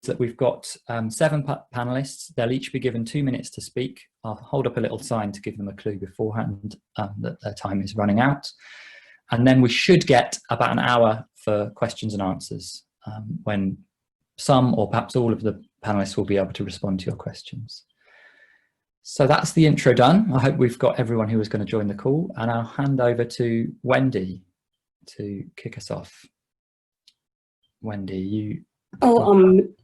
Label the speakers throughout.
Speaker 1: that we've got 7 panelists. They'll each be given 2 minutes to speak. I'll hold up a little sign to give them a clue beforehand that their time is running out. And then we should get about an hour for questions and answers when some or perhaps all of the panelists will be able to respond to your questions. So that's the intro done. I hope we've got everyone who is going to join the call, and I'll hand over to Wendy to kick us off. Wendy, you...
Speaker 2: can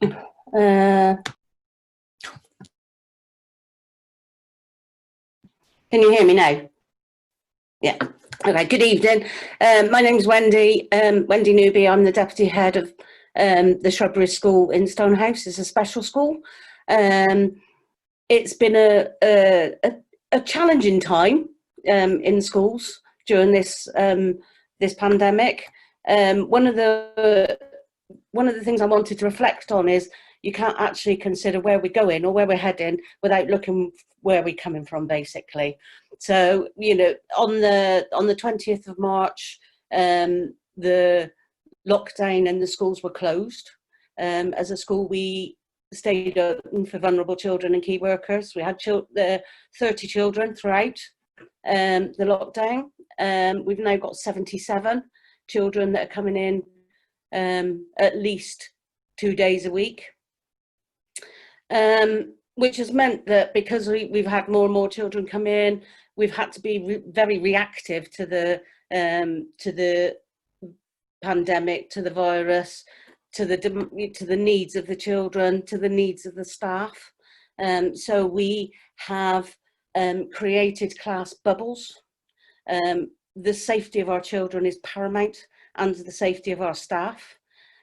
Speaker 2: you hear me now? Yeah. Okay, good evening. My name's Wendy, Wendy Newby. I'm the Deputy Head of the Shrubbery School in Stonehouse. It's a special school. It's been a challenging time in schools during this this pandemic. One of the things I wanted to reflect on is you can't actually consider where we're going or where we're heading without looking where we're coming from, basically. So, you know, on the 20th of March, the lockdown and the schools were closed. As a school, we stayed open for vulnerable children and key workers. We had 30 children throughout the lockdown. We've now got 77 children that are coming in at least 2 days a week, which has meant that because we've had more and more children come in, we've had to be very reactive to the pandemic, to the virus, to the needs of the children, to the needs of the staff. So we have created class bubbles. The safety of our children is paramount, and the safety of our staff.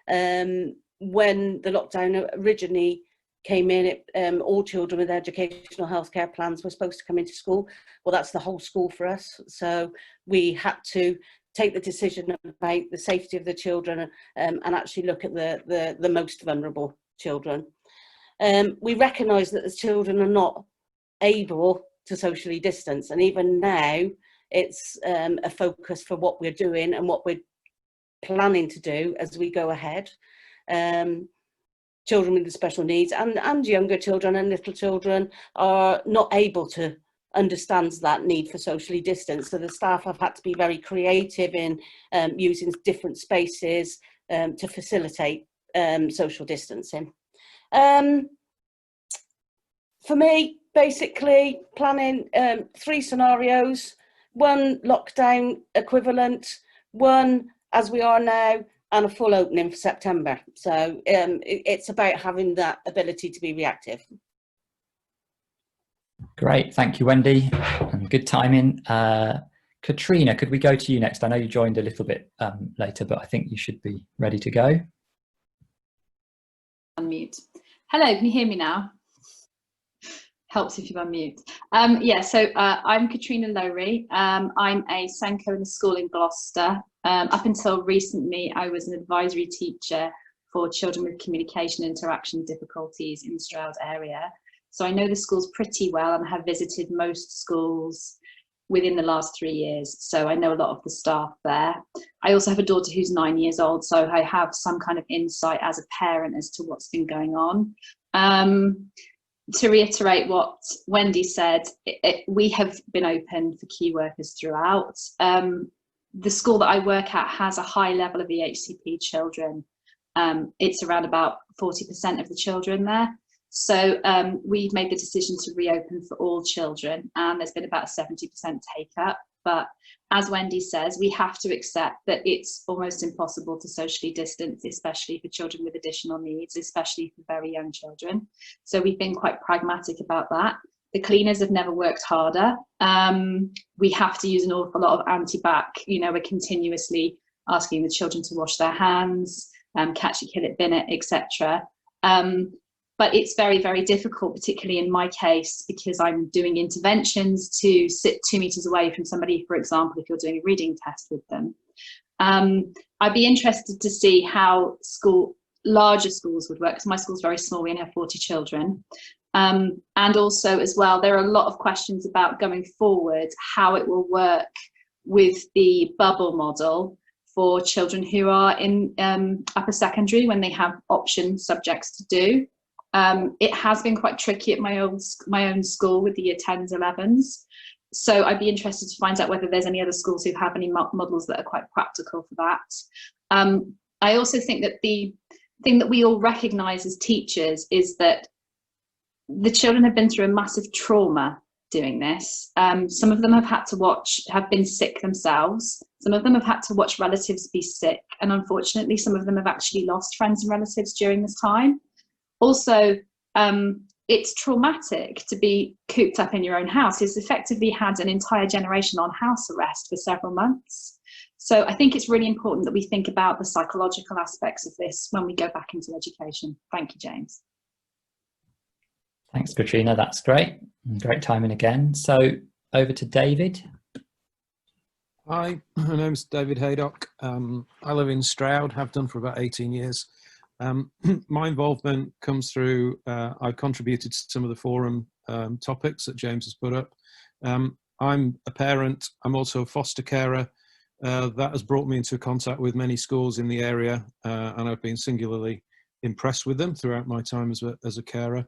Speaker 2: When the lockdown originally came in, all children with educational healthcare plans were supposed to come into school. Well, that's the whole school for us. So we had to take the decision about the safety of the children and actually look at the most vulnerable children. We recognise that the children are not able to socially distance, and even now it's a focus for what we're doing and what we're planning to do as we go ahead. Children with special needs and younger children and little children are not able to understand that need for socially distance. So the staff have had to be very creative in using different spaces to facilitate social distancing. For me, basically planning 3 scenarios, 1 lockdown equivalent, 1 as we are now, and a full opening for September. So it's about having that ability to be reactive.
Speaker 1: Great, thank you, Wendy, and good timing. Catrina, could we go to you next? I know you joined a little bit later, but I think you should be ready to go.
Speaker 3: Unmute. Hello, can you hear me now? Helps if you unmute. Yeah, so I'm Catrina Lowri. I'm a SENCO in the school in Gloucester. Up until recently, I was an advisory teacher for children with communication and interaction difficulties in the Stroud area. So I know the schools pretty well and have visited most schools within the last 3 years. So I know a lot of the staff there. I also have a daughter who's 9 years old, so I have some kind of insight as a parent as to what's been going on. To reiterate what Wendy said, we have been open for key workers throughout. The school that I work at has a high level of EHCP children. It's around about 40% of the children there. So we've made the decision to reopen for all children, and there's been about 70% take up. But as Wendy says, we have to accept that it's almost impossible to socially distance, especially for children with additional needs, especially for very young children. So we've been quite pragmatic about that. The cleaners have never worked harder. We have to use an awful lot of anti-bac. You know, we're continuously asking the children to wash their hands, catch it, kill it, bin it, etc. But it's very, very difficult, particularly in my case, because I'm doing interventions, to sit 2 meters away from somebody, for example, if you're doing a reading test with them. I'd be interested to see how larger schools would work, because my school's very small, we only have 40 children. And also as well, there are a lot of questions about going forward, how it will work with the bubble model for children who are in upper secondary when they have option subjects to do. It has been quite tricky at my own school with the year 10s, 11s. So I'd be interested to find out whether there's any other schools who have any models that are quite practical for that. I also think that the thing that we all recognise as teachers is that the children have been through a massive trauma doing this. Some of them have been sick themselves. Some of them have had to watch relatives be sick. And unfortunately, some of them have actually lost friends and relatives during this time. Also, it's traumatic to be cooped up in your own house. It's effectively had an entire generation on house arrest for several months. So I think it's really important that we think about the psychological aspects of this when we go back into education. Thank you, James.
Speaker 1: Thanks, Catrina. That's great. Great timing again. So over to David.
Speaker 4: Hi, my name's David Haydock. I live in Stroud, have done for about 18 years. My involvement comes through, I've contributed to some of the forum topics that James has put up. I'm a parent, I'm also a foster carer. That has brought me into contact with many schools in the area, and I've been singularly impressed with them throughout my time as a carer.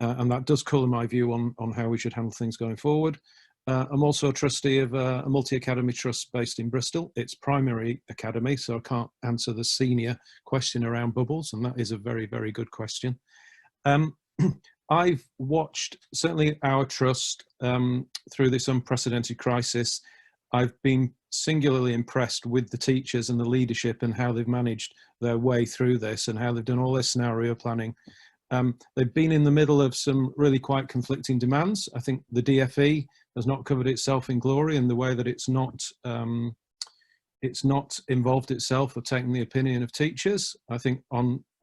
Speaker 4: And that does colour my view on how we should handle things going forward. I'm also a trustee of a multi-academy trust based in Bristol. It's primary academy, so I can't answer the senior question around bubbles, and that is a very, very good question. I've watched, certainly our trust, through this unprecedented crisis. I've been singularly impressed with the teachers and the leadership and how they've managed their way through this and how they've done all their scenario planning. They've been in the middle of some really quite conflicting demands. I think the DFE has not covered itself in glory in the way that it's not involved itself or taken the opinion of teachers. I think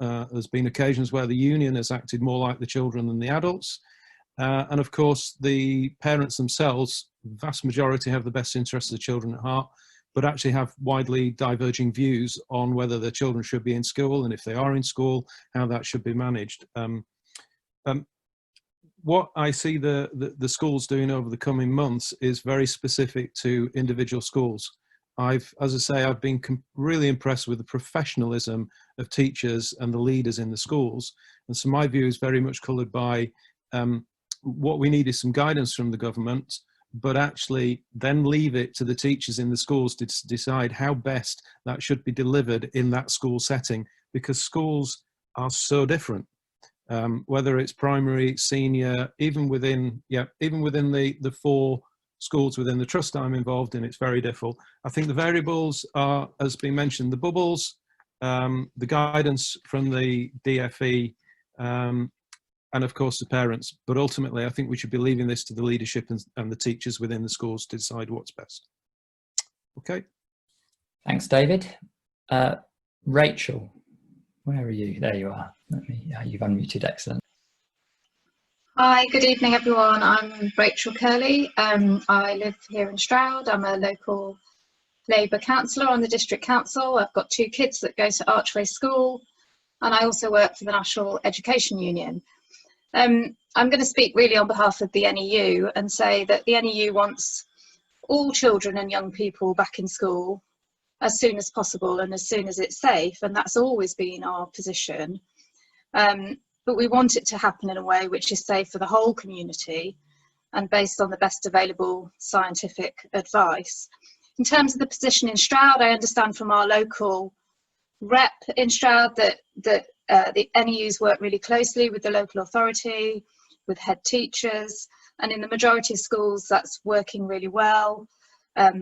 Speaker 4: there's been occasions where the union has acted more like the children than the adults. And of course, the parents themselves, vast majority have the best interests of the children at heart, but actually have widely diverging views on whether the children should be in school, and if they are in school, how that should be managed. What I see the schools doing over the coming months is very specific to individual schools. As I say, I've been really impressed with the professionalism of teachers and the leaders in the schools. And so my view is very much coloured by what we need is some guidance from the government, but actually then leave it to the teachers in the schools to decide how best that should be delivered in that school setting, because schools are so different. Whether it's primary, senior, even within the 4 schools within the trust I'm involved in, it's very difficult. I think the variables are, as been mentioned, the bubbles, the guidance from the DFE, and of course the parents. But ultimately, I think we should be leaving this to the leadership and the teachers within the schools to decide what's best. Okay.
Speaker 1: Thanks, David. Rachel, where are you? There you are. You've unmuted, excellent.
Speaker 5: Hi, good evening everyone. I'm Rachel Curley. I live here in Stroud. I'm a local Labour councillor on the district council. I've got 2 kids that go to Archway School, and I also work for the National Education Union. I'm going to speak really on behalf of the NEU and say that the NEU wants all children and young people back in school as soon as possible and as soon as it's safe, and that's always been our position. But we want it to happen in a way which is safe for the whole community and based on the best available scientific advice. In terms of the position in Stroud, I understand from our local rep in Stroud that the NEUs work really closely with the local authority, with head teachers, and in the majority of schools that's working really well,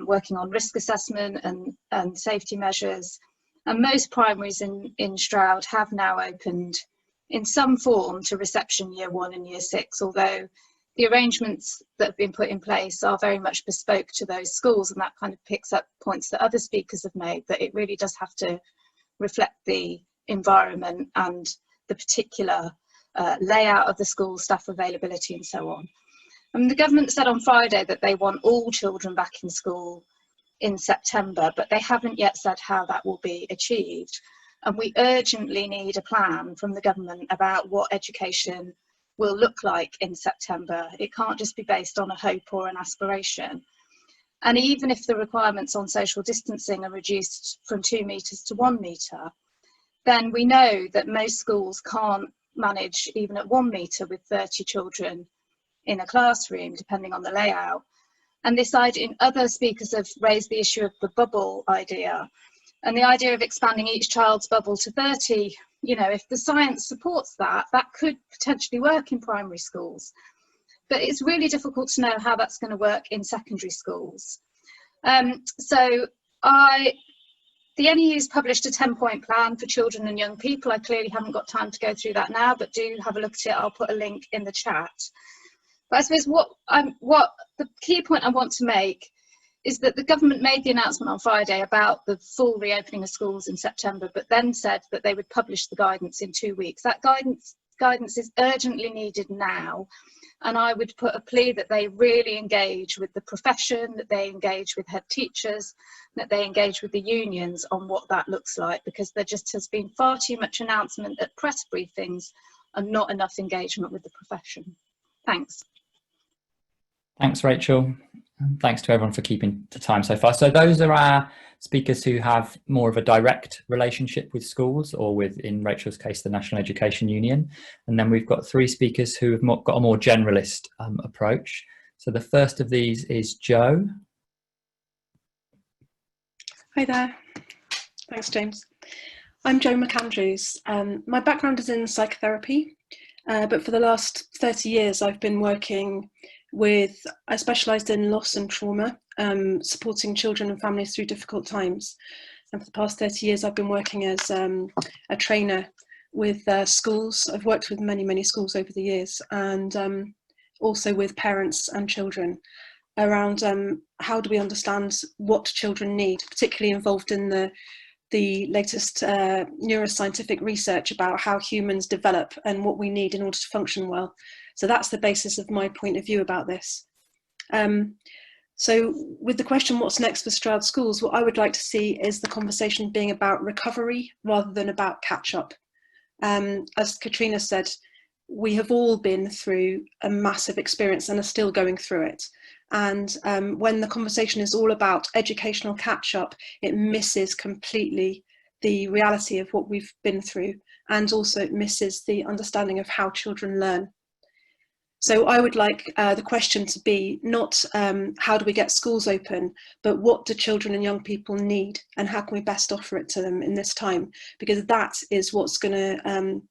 Speaker 5: working on risk assessment and safety measures. And most primaries in Stroud have now opened in some form to reception year 1 and year 6, although the arrangements that have been put in place are very much bespoke to those schools, and that kind of picks up points that other speakers have made, that it really does have to reflect the environment and the particular layout of the school, staff availability and so on. The government said on Friday that they want all children back in school in September, but they haven't yet said how that will be achieved. And we urgently need a plan from the government about what education will look like in September. It can't just be based on a hope or an aspiration. And even if the requirements on social distancing are reduced from 2 metres to 1 metre, then we know that most schools can't manage even at 1 metre with 30 children in a classroom, depending on the layout. And this idea, other speakers have raised the issue of the bubble idea, and the idea of expanding each child's bubble to 30. You know, if the science supports that, that could potentially work in primary schools. But it's really difficult to know how that's going to work in secondary schools. So the NEU's published a 10-point plan for children and young people. I clearly haven't got time to go through that now, but do have a look at it. I'll put a link in the chat. But I suppose what the key point I want to make is that the government made the announcement on Friday about the full reopening of schools in September, but then said that they would publish the guidance in 2 weeks. That guidance is urgently needed now. And I would put a plea that they really engage with the profession, that they engage with head teachers, that they engage with the unions on what that looks like, because there just has been far too much announcement at press briefings and not enough engagement with the profession. Thanks.
Speaker 1: Thanks, Rachel. And thanks to everyone for keeping the time so far. So those are our speakers who have more of a direct relationship with schools, or with, in Rachel's case, the National Education Union. And then we've got 3 speakers who have got a more generalist approach. So the first of these is Jo.
Speaker 6: Hi there. Thanks, James. I'm Jo McAndrews. My background is in psychotherapy, but for the last 30 years I've been working I specialised in loss and trauma, supporting children and families through difficult times. And for the past 30 years, I've been working as a trainer with schools. I've worked with many, many schools over the years, and also with parents and children around how do we understand what children need, particularly involved in the latest neuroscientific research about how humans develop and what we need in order to function well. So that's the basis of my point of view about this. So with the question, what's next for Stroud schools, what I would like to see is the conversation being about recovery rather than about catch up. As Catrina said, we have all been through a massive experience and are still going through it. And when the conversation is all about educational catch up, it misses completely the reality of what we've been through, and also it misses the understanding of how children learn. So I would like the question to be not how do we get schools open, but what do children and young people need, and how can we best offer it to them in this time? Because that is what's going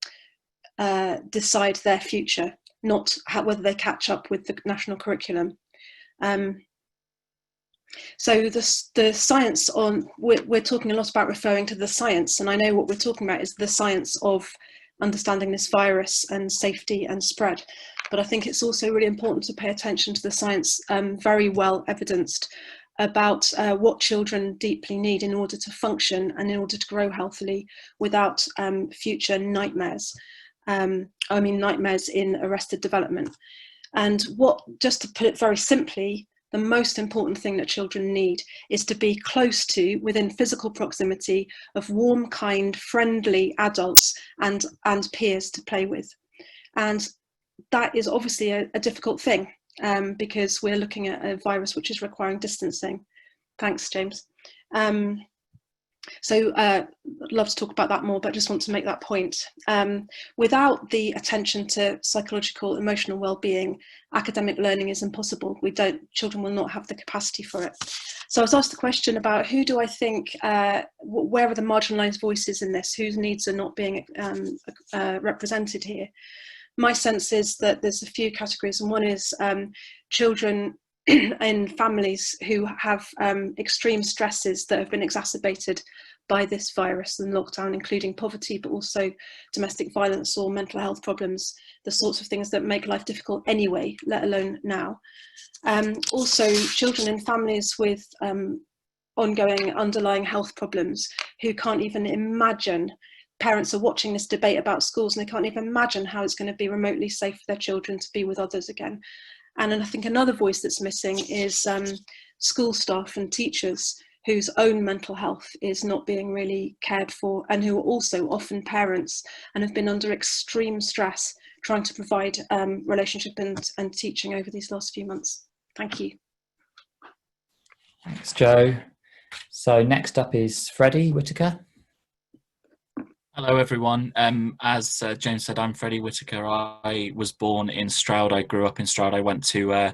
Speaker 6: to decide their future, not whether they catch up with the national curriculum. So the science we're talking a lot about referring to the science, and I know what we're talking about is the science of understanding this virus and safety and spread. But I think it's also really important to pay attention to the science, very well evidenced, about what children deeply need in order to function and in order to grow healthily without future nightmares. I mean nightmares in arrested development. And just to put it very simply, the most important thing that children need is to be close to, within physical proximity of warm, kind, friendly adults and peers to play with. And that is obviously a difficult thing because we're looking at a virus which is requiring distancing. Thanks, James. So I'd love to talk about that more, but I just want to make that point. Without the attention to psychological, emotional well-being, academic learning is impossible. Children will not have the capacity for it. So I was asked the question about who do I think, where are the marginalised voices in this? Whose needs are not being represented here? My sense is that there's a few categories, and one is children in families who have extreme stresses that have been exacerbated by this virus and lockdown, including poverty, but also domestic violence or mental health problems, the sorts of things that make life difficult anyway, let alone now. Also, children in families with ongoing underlying health problems who can't even imagine. Parents are watching this debate about schools and they can't even imagine how it's going to be remotely safe for their children to be with others again. And I think another voice that's missing is school staff and teachers whose own mental health is not being really cared for, and who are also often parents and have been under extreme stress trying to provide relationship and teaching over these last few months. Thank you.
Speaker 1: Thanks, Joe. So next up is Freddie Whittaker.
Speaker 7: Hello, everyone. As James said, I'm Freddie Whittaker. I was born in Stroud. I grew up in Stroud. I went to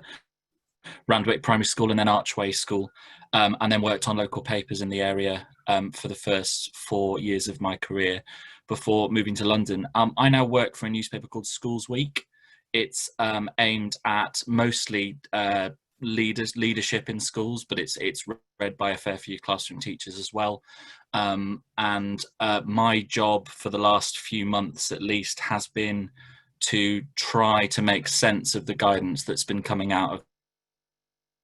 Speaker 7: Randwick Primary School and then Archway School, and then worked on local papers in the area for the first 4 years of my career before moving to London. I now work for a newspaper called Schools Week. It's aimed at mostly leadership in schools, but it's read by a fair few classroom teachers as well. And my job for the last few months at least has been to try to make sense of the guidance that's been coming out of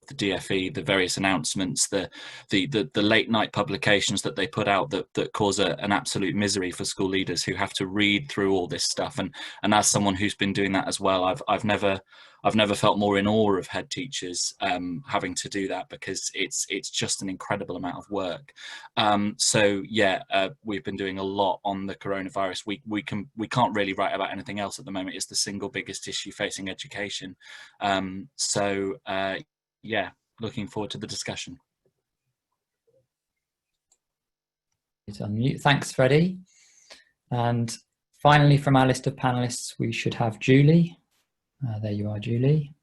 Speaker 7: the DFE, the various announcements, the late night publications that they put out that cause an absolute misery for school leaders who have to read through all this stuff. And as someone who's been doing that as well, I've never felt more in awe of head teachers having to do that, because it's just an incredible amount of work. So yeah, we've been doing a lot on the coronavirus. We can't really write about anything else at the moment. It's the single biggest issue facing education. Yeah, looking forward to the discussion.
Speaker 1: It's on mute. Thanks, Freddie. And finally, from our list of panelists, we should have Julie. There you are, Julie.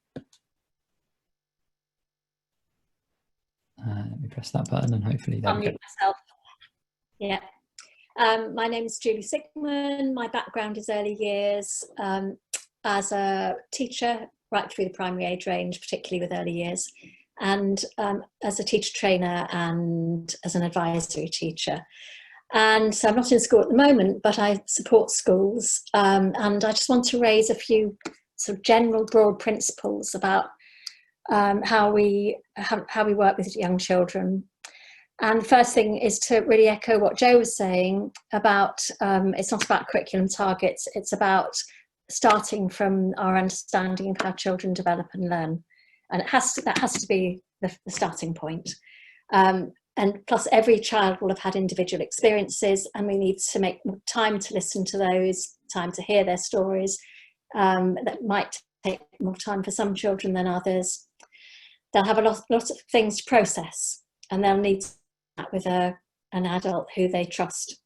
Speaker 1: Let me press that button and hopefully there we go.
Speaker 8: Myself. Yeah. My name is juliecigman. My background is early years as a teacher right through the primary age range, particularly with early years, and as a teacher trainer and as an advisory teacher. And so I'm not in school at the moment, but I support schools, and I just want to raise a few sort of general broad principles about how we work with young children. And the first thing is to really echo what Joe was saying about it's not about curriculum targets, it's about starting from our understanding of how children develop and learn. And that has to be the starting point. And plus every child will have had individual experiences, and we need to make time to listen to those, time to hear their stories. That might take more time for some children than others. They'll have a lot of things to process, and they'll need that with an adult who they trust.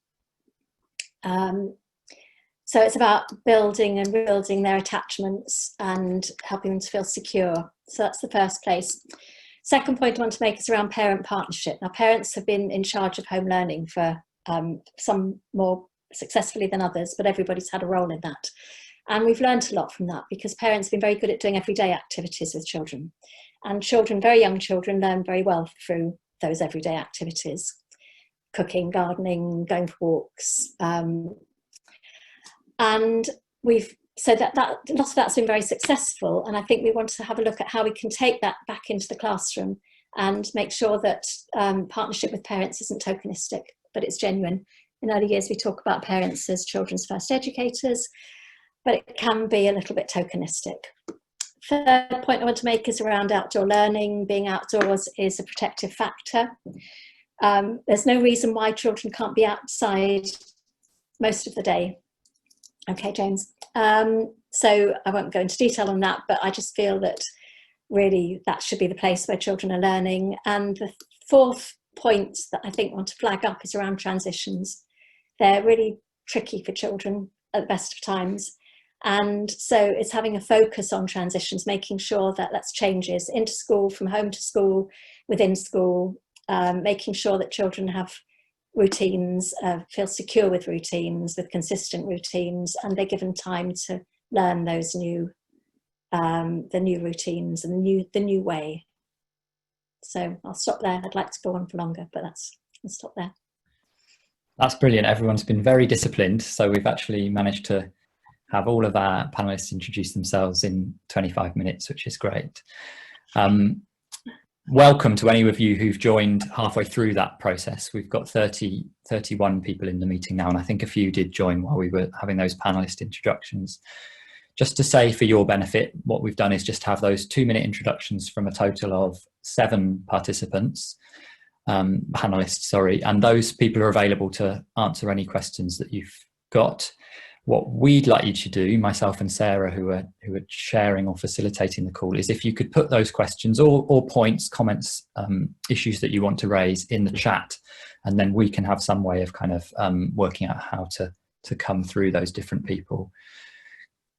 Speaker 8: So it's about building and rebuilding their attachments and helping them to feel secure. So that's the first place. Second point I want to make is around parent partnership. Now, parents have been in charge of home learning for some more successfully than others, but everybody's had a role in that. And we've learned a lot from that, because parents have been very good at doing everyday activities with children. And children, very young children, learn very well through those everyday activities. Cooking, gardening, going for walks. And so that a lot of that's been very successful. And I think we want to have a look at how we can take that back into the classroom and make sure that partnership with parents isn't tokenistic, but it's genuine. In early years, we talk about parents as children's first educators, but it can be a little bit tokenistic. Third point I want to make is around outdoor learning. Being outdoors is a protective factor. There's no reason why children can't be outside most of the day. Okay, James. So I won't go into detail on that, but I just feel that really that should be the place where children are learning. And the fourth point that I think I want to flag up is around transitions. They're really tricky for children at the best of times. And so it's having a focus on transitions, making sure that that's changes into school, from home to school, within school, making sure that children have routines, feel secure with routines, with consistent routines, and they're given time to learn those new, the new routines and the new way. So I'll stop there. I'd like to go on for longer, but I'll stop there.
Speaker 1: That's brilliant. Everyone's been very disciplined. So we've actually managed to have all of our panelists introduce themselves in 25 minutes, which is great. Welcome to any of you who've joined halfway through that process. We've got 31 people in the meeting now, and I think a few did join while we were having those panelist introductions. Just to say, for your benefit, what we've done is just have those 2-minute introductions from a total of 7 participants, panelists, sorry, and those people are available to answer any questions that you've got. What we'd like you to do, myself and Sarah, who are sharing or facilitating the call, is if you could put those questions or points, comments, issues that you want to raise in the chat, and then we can have some way of kind of working out how to come through those different people.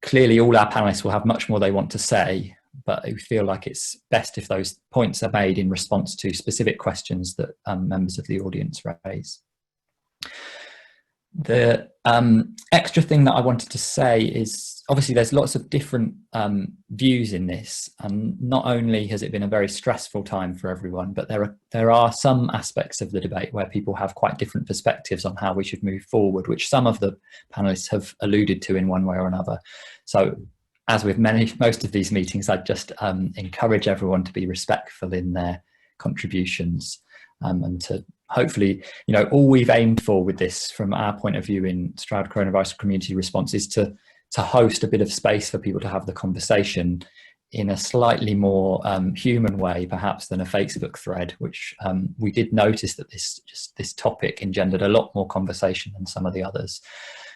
Speaker 1: Clearly, all our panelists will have much more they want to say, but we feel like it's best if those points are made in response to specific questions that members of the audience raise. The extra thing that I wanted to say is, obviously there's lots of different views in this, and not only has it been a very stressful time for everyone, but there are some aspects of the debate where people have quite different perspectives on how we should move forward, which some of the panelists have alluded to in one way or another. So as with most of these meetings, I'd just encourage everyone to be respectful in their contributions, and to hopefully, you know, all we've aimed for with this from our point of view in Stroud Coronavirus Community Response is to host a bit of space for people to have the conversation in a slightly more human way perhaps than a Facebook thread, which we did notice that this topic engendered a lot more conversation than some of the others.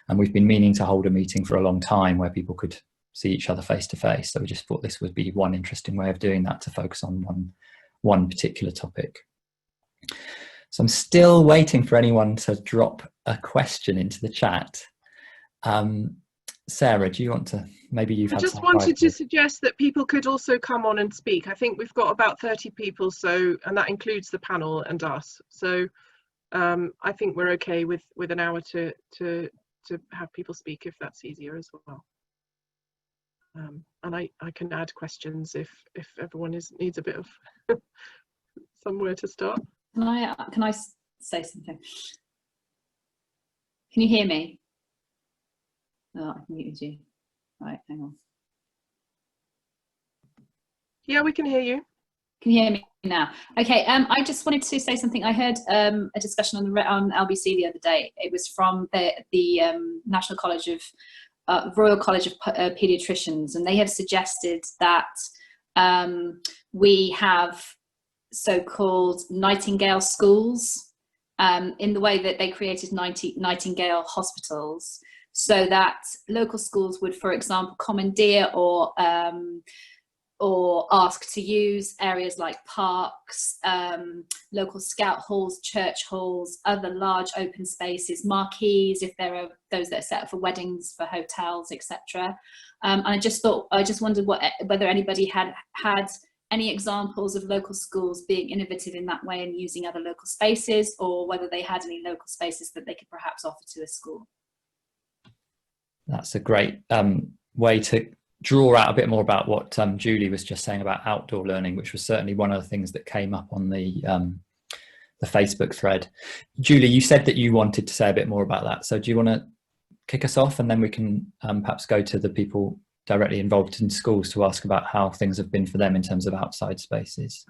Speaker 1: And we've been meaning to hold a meeting for a long time where people could see each other face to face. So we just thought this would be one interesting way of doing that, to focus on one particular topic. So I'm still waiting for anyone to drop a question into the chat. Sarah, do you want to, maybe you've had
Speaker 9: I just wanted to suggest that people could also come on and speak. I think we've got about 30 people, so, and that includes the panel and us. So I think we're okay with an hour to have people speak, if that's easier as well. And I can add questions if everyone needs a bit of somewhere to start.
Speaker 3: Can I say something? Can you hear me? Oh, I've muted you. Right, hang on.
Speaker 9: Yeah, we can hear you.
Speaker 3: Can you hear me now? Okay, I just wanted to say something. I heard a discussion on LBC the other day. It was from the National College of Royal College of Paediatricians, and they have suggested that we have so-called Nightingale schools, in the way that they created Nightingale hospitals, so that local schools would, for example, commandeer or ask to use areas like parks, local scout halls, church halls, other large open spaces, marquees if there are those that are set up for weddings, for hotels, etc. And I just wondered whether anybody had any examples of local schools being innovative in that way and using other local spaces, or whether they had any local spaces that they could perhaps offer to a school.
Speaker 1: That's a great way to draw out a bit more about what Julie was just saying about outdoor learning, which was certainly one of the things that came up on the Facebook thread. Julie, you said that you wanted to say a bit more about that. So do you want to kick us off, and then we can perhaps go to the people directly involved in schools to ask about how things have been for them in terms of outside spaces?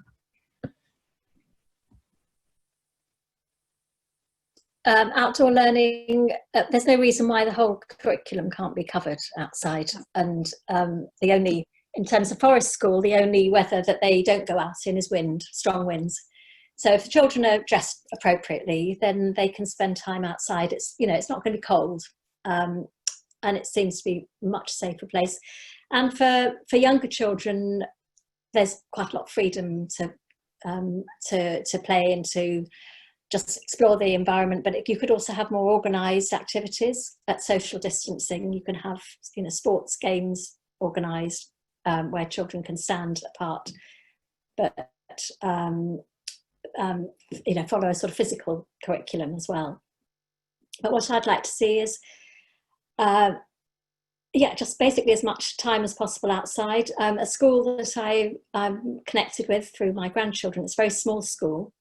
Speaker 8: Outdoor learning, there's no reason why the whole curriculum can't be covered outside, and the only, in terms of forest school, the only weather that they don't go out in is wind, strong winds. So if the children are dressed appropriately, then they can spend time outside. It's, you know, it's not going to be cold, and it seems to be a much safer place. And for younger children, there's quite a lot of freedom to play and to just explore the environment. But if you could also have more organised activities at social distancing, you can have, you know, sports games organised where children can stand apart, but you know, follow a sort of physical curriculum as well. But what I'd like to see is yeah, just basically as much time as possible outside. A school that I'm connected with through my grandchildren, it's a very small school.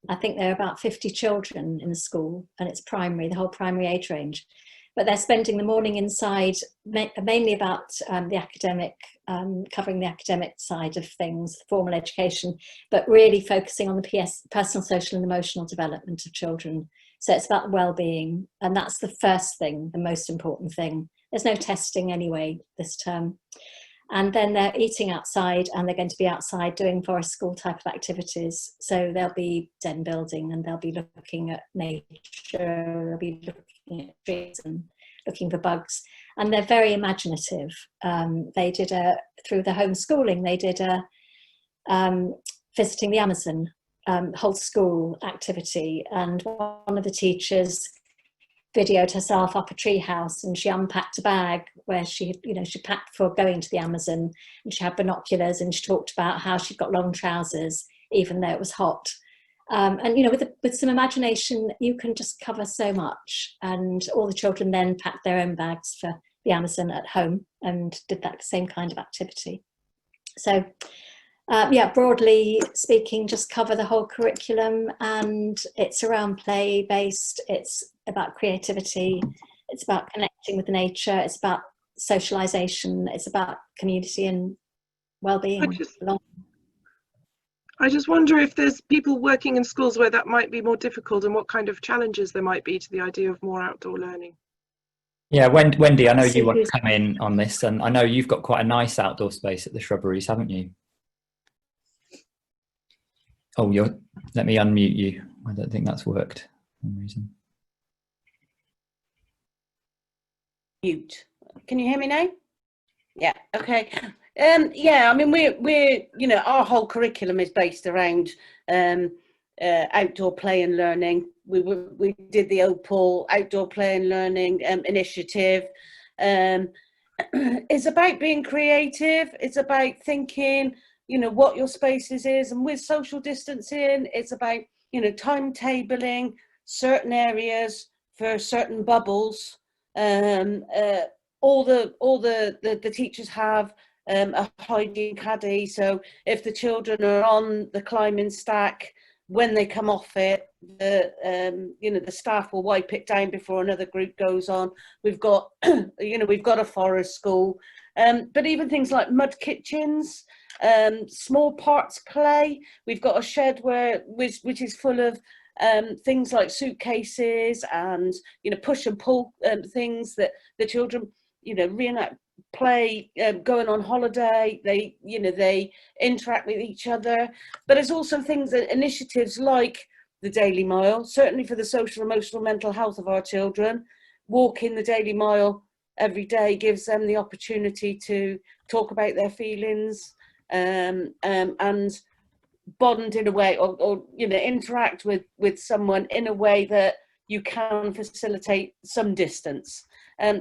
Speaker 8: I think there are about 50 children in the school, and it's primary, the whole primary age range. But they're spending the morning inside, mainly about the academic, covering the academic side of things, formal education, but really focusing on the personal, social and emotional development of children. So it's about well-being, and that's the first thing, the most important thing. There's no testing anyway this term. And then they're eating outside, and they're going to be outside doing forest school type of activities. So they'll be den building, and they'll be looking at nature, they'll be looking at trees and looking for bugs, and they're very imaginative. They did through the homeschooling, they did visiting the Amazon whole school activity, and one of the teachers videoed herself up a tree house, and she unpacked a bag where she packed for going to the Amazon, and she had binoculars, and she talked about how she'd got long trousers even though it was hot. And with some imagination, you can just cover so much. And all the children then packed their own bags for the Amazon at home and did that same kind of activity. So broadly speaking, just cover the whole curriculum, and it's around play based, it's about creativity, it's about connecting with nature, it's about socialization, it's about community and well-being.
Speaker 9: I just wonder if there's people working in schools where that might be more difficult, and what kind of challenges there might be to the idea of more outdoor learning.
Speaker 1: Yeah, Wendy, I know you want to come in on this, and I know you've got quite a nice outdoor space at the Shrubberies, haven't you? Oh, let me unmute you. I don't think that's worked for some reason.
Speaker 2: Mute. Can you hear me now? Yeah, okay. Yeah, I mean, we're our whole curriculum is based around outdoor play and learning. We did the Opal Outdoor Play and Learning initiative. It's about being creative. It's about thinking, what your spaces is, and with social distancing, it's about timetabling certain areas for certain bubbles. All the teachers have a hygiene caddy, so if the children are on the climbing stack, when they come off it, the staff will wipe it down before another group goes on. We've got we've got a forest school, but even things like mud kitchens, small parts play. We've got a shed which is full of things like suitcases and push and pull things that the children reenact, play, going on holiday. They interact with each other, but there's also initiatives like the Daily Mile, certainly for the social, emotional, mental health of our children. Walking the Daily Mile every day gives them the opportunity to talk about their feelings and bond in a way, or interact with someone in a way that you can facilitate some distance.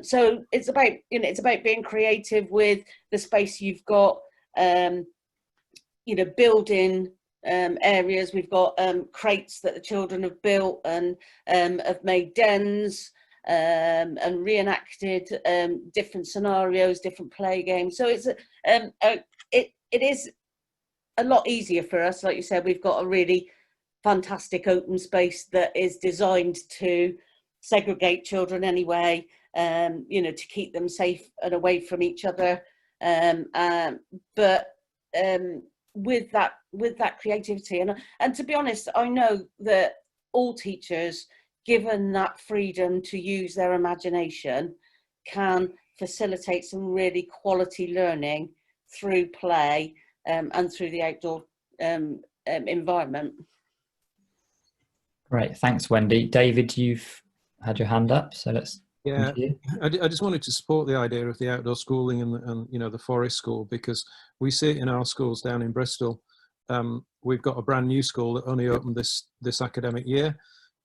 Speaker 2: So it's about being creative with the space you've got. Building areas. We've got crates that the children have built and have made dens and reenacted different scenarios, different play games. So it's it is a lot easier for us. Like you said, we've got a really fantastic open space that is designed to segregate children anyway, to keep them safe and away from each other. But with that creativity, and to be honest, I know that all teachers, given that freedom to use their imagination, can facilitate some really quality learning through play and through the outdoor environment.
Speaker 1: Great, thanks, Wendy. David, you've had your hand up, so let's.
Speaker 4: Yeah, I just wanted to support the idea of the outdoor schooling and the forest school, because we see it in our schools down in Bristol. We've got a brand new school that only opened this academic year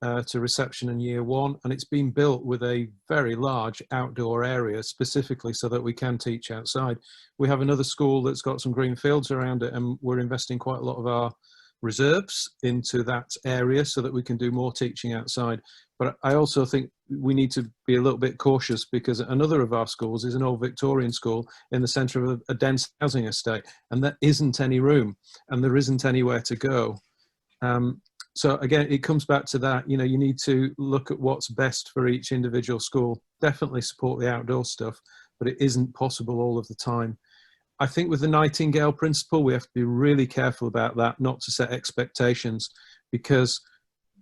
Speaker 4: to reception in year 1, and it's been built with a very large outdoor area specifically so that we can teach outside. We have another school that's got some green fields around it, and we're investing quite a lot of our reserves into that area so that we can do more teaching outside. But I also think we need to be a little bit cautious, because another of our schools is an old Victorian school in the centre of a dense housing estate, and there isn't any room and there isn't anywhere to go. So again, it comes back to that, you need to look at what's best for each individual school. Definitely support the outdoor stuff, but it isn't possible all of the time. I think with the Nightingale principle, we have to be really careful about that, not to set expectations, because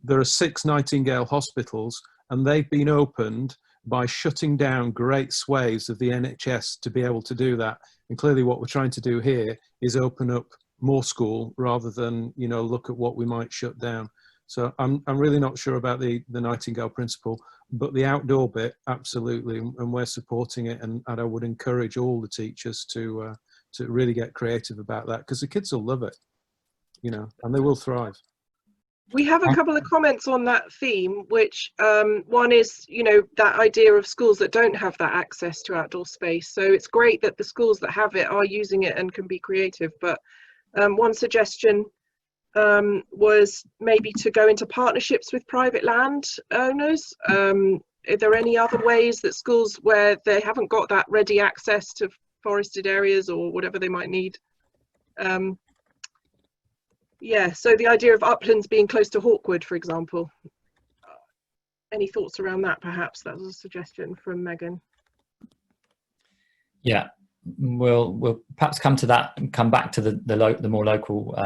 Speaker 4: there are 6 Nightingale hospitals, and they've been opened by shutting down great swathes of the NHS to be able to do that. And clearly what we're trying to do here is open up more school rather than, look at what we might shut down. So I'm really not sure about the Nightingale principle, but the outdoor bit, absolutely, and we're supporting it. And I would encourage all the teachers to really get creative about that, because the kids will love it, you know, and they will thrive.
Speaker 9: We have a couple of comments on that theme, which one is, you know, that idea of schools that don't have that access to outdoor space. So it's great that the schools that have it are using it and can be creative. But one suggestion was maybe to go into partnerships with private land owners. Are there any other ways that schools where they haven't got that ready access to forested areas or whatever they might need? Yeah, so the idea of uplands being close to Hawkwood, for example. Any thoughts around that, perhaps? That was a suggestion from Megan.
Speaker 1: Yeah, we'll perhaps come to that and come back to the more local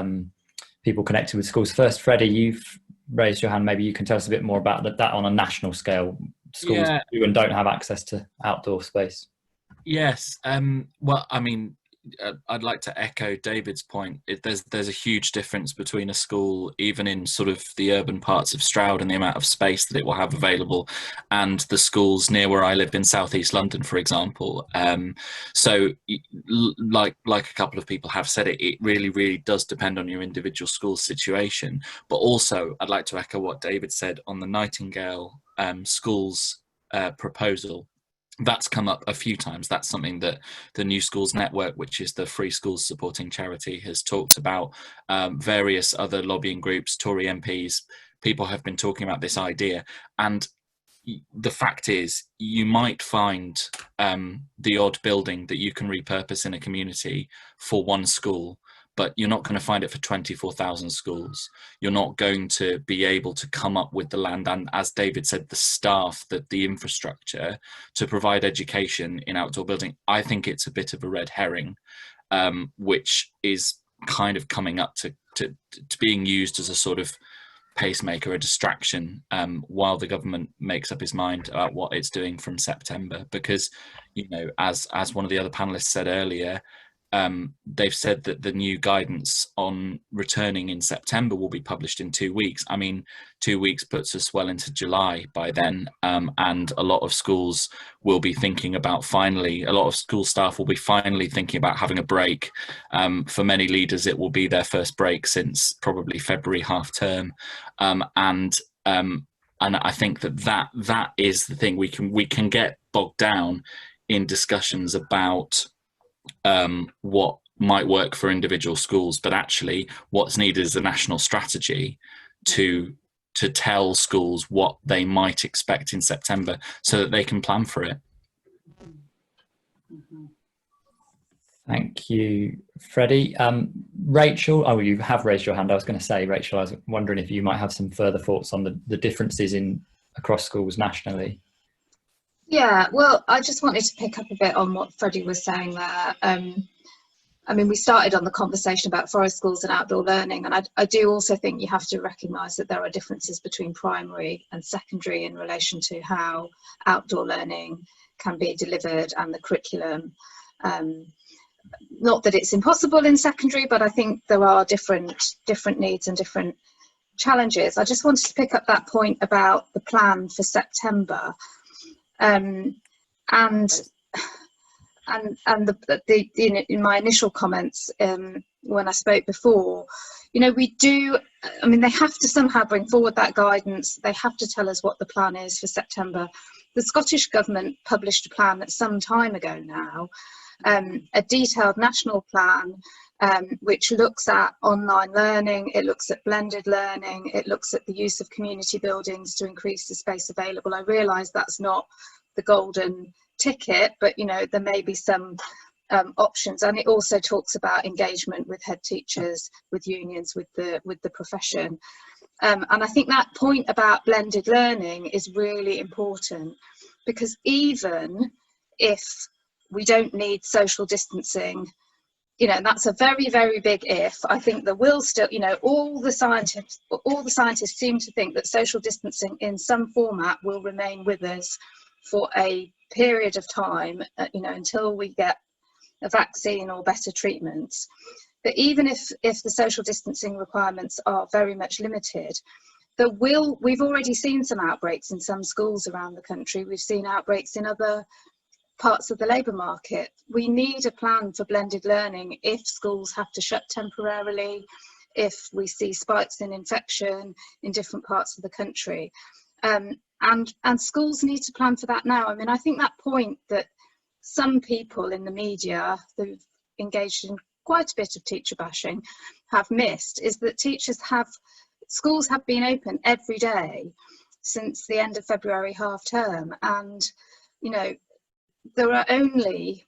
Speaker 1: people connected with schools. First, Freddie, you've raised your hand. Maybe you can tell us a bit more about that on a national scale. Schools do and don't have access to outdoor space.
Speaker 7: Yes. Well, I mean, I'd like to echo David's point. There's a huge difference between a school, even in sort of the urban parts of Stroud, and the amount of space that it will have available, and the schools near where I live in southeast London, for example. So, like a couple of people have said, it really does depend on your individual school situation. But also, I'd like to echo what David said on the Nightingale schools proposal. That's come up a few times. That's something that the New Schools Network, which is the free schools supporting charity, has talked about. Various other lobbying groups, Tory MPs, people have been talking about this idea. And the fact is, you might find the odd building that you can repurpose in a community for one school, but you're not going to find it for 24,000 schools. You're not going to be able to come up with the land and, as David said, the staff, the infrastructure to provide education in outdoor building. I think it's a bit of a red herring, which is kind of coming up to being used as a sort of pacemaker, a distraction, while the government makes up its mind about what it's doing from September. Because, you know, as one of the other panelists said earlier, they've said that the new guidance on returning in September will be published in 2 weeks. I mean, 2 weeks puts us well into July by then, and a lot of schools will be thinking about a lot of school staff will be finally thinking about having a break. For many leaders, it will be their first break since probably February half term, and I think that is the thing. We can get bogged down in discussions about what might work for individual schools, but actually what's needed is a national strategy to tell schools what they might expect in September so that they can plan for it.
Speaker 1: Thank you, Freddie. Rachel, you have raised your hand. I was going to say, Rachel, I was wondering if you might have some further thoughts on the differences across schools nationally.
Speaker 5: Yeah, well, I just wanted to pick up a bit on what Freddie was saying there. I mean, we started on the conversation about forest schools and outdoor learning, and I do also think you have to recognise that there are differences between primary and secondary in relation to how outdoor learning can be delivered and the curriculum. Not that it's impossible in secondary, but I think there are different needs and different challenges. I just wanted to pick up that point about the plan for September. And in my initial comments when I spoke before, you know, they have to somehow bring forward that guidance. They have to tell us what the plan is for September. The Scottish Government published a plan some time ago now, a detailed national plan which looks at online learning, it looks at blended learning, it looks at the use of community buildings to increase the space available. I realise that's not the golden ticket, but you know, there may be some options, and it also talks about engagement with head teachers, with unions, with the profession, and I think that point about blended learning is really important, because even if we don't need social distancing, you know, and that's a very, very big if, I think there will still, you know, all the scientists seem to think that social distancing in some format will remain with us for a period of time, you know, until we get a vaccine or better treatments. But even if the social distancing requirements are very much limited, we've already seen some outbreaks in some schools around the country. We've seen outbreaks in other parts of the labour market. We need a plan for blended learning if schools have to shut temporarily, if we see spikes in infection in different parts of the country. And schools need to plan for that now. I mean, I think that point that some people in the media who've engaged in quite a bit of teacher bashing have missed is that schools have been open every day since the end of February half term, and you know, there are only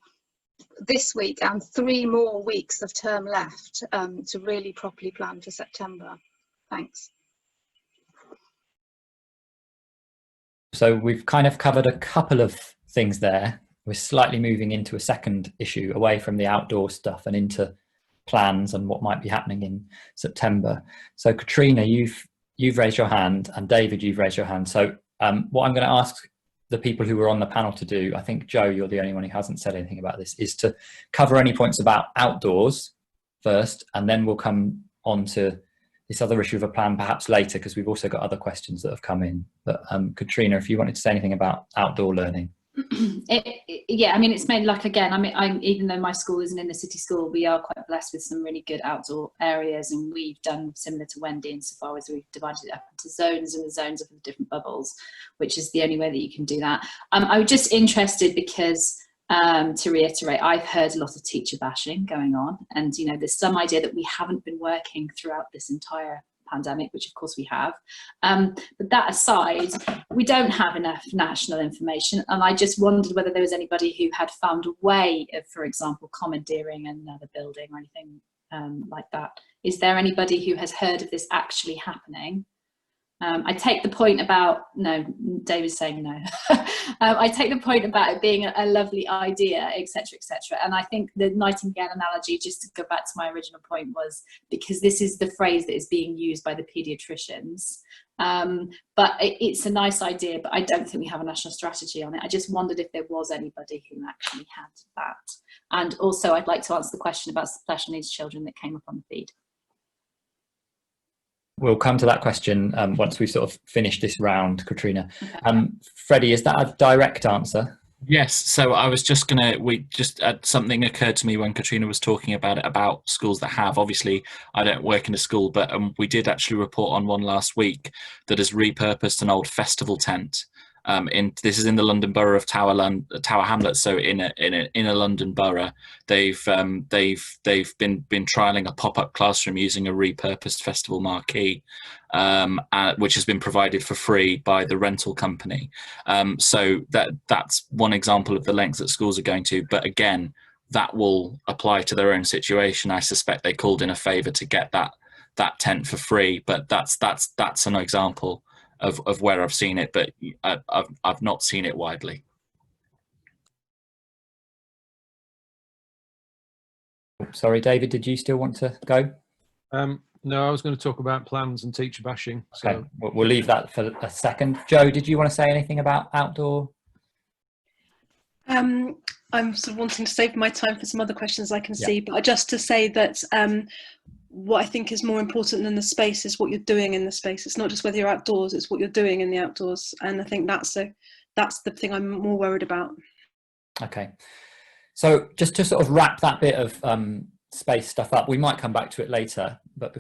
Speaker 5: this week and 3 more weeks of term left to really properly plan for September. Thanks.
Speaker 1: So we've kind of covered a couple of things there. We're slightly moving into a second issue, away from the outdoor stuff and into plans and what might be happening in September. So Catrina, you've raised your hand, and David, you've raised your hand. So what I'm going to ask the people who were on the panel to do, I think Joe, you're the only one who hasn't said anything about this, is to cover any points about outdoors first, and then we'll come on to this other issue of a plan perhaps later, because we've also got other questions that have come in. But Catrina, if you wanted to say anything about outdoor learning.
Speaker 3: Yeah, I mean, it's made, like, again, I mean, even though my school isn't in the city school, we are quite blessed with some really good outdoor areas, and we've done similar to Wendy insofar as we've divided it up into zones, and the zones of the different bubbles, which is the only way that you can do that. I was just interested because to reiterate, I've heard a lot of teacher bashing going on, and you know, there's some idea that we haven't been working throughout this entire pandemic, which of course we have, but that aside, we don't have enough national information, and I just wondered whether there was anybody who had found a way of, for example, commandeering another building or anything like that. Is there anybody who has heard of this actually happening? I take the point about, no, David's saying no. I take the point about it being a lovely idea, etc., etc. And I think the Nightingale analogy, just to go back to my original point, was because this is the phrase that is being used by the paediatricians. But it's a nice idea, but I don't think we have a national strategy on it. I just wondered if there was anybody who actually had that. And also, I'd like to answer the question about special needs children that came up on the feed.
Speaker 1: We'll come to that question once we've sort of finished this round, Catrina. Freddie, is that a direct answer?
Speaker 7: Yes, so I was just gonna, something occurred to me when Catrina was talking about it, about schools that have, obviously I don't work in a school, but we did actually report on one last week that has repurposed an old festival tent. This is in the London Borough of Tower Hamlets, so in a London borough, they've been trialling a pop-up classroom using a repurposed festival marquee, which has been provided for free by the rental company. So that's one example of the lengths that schools are going to. But again, that will apply to their own situation. I suspect they called in a favour to get that tent for free, but that's an example of where I've seen it, but I've not seen it widely.
Speaker 1: Sorry, David, did you still want to go?
Speaker 4: No, I was going to talk about plans and teacher bashing. So.
Speaker 1: Okay, we'll leave that for a second. Joe, did you want to say anything about outdoor?
Speaker 6: I'm sort of wanting to save my time for some other questions I can see, but just to say that what I think is more important than the space is what you're doing in the space. It's not just whether you're outdoors, it's what you're doing in the outdoors. And I think that's the thing I'm more worried about.
Speaker 1: Okay. So just to sort of wrap that bit of space stuff up, we might come back to it later, but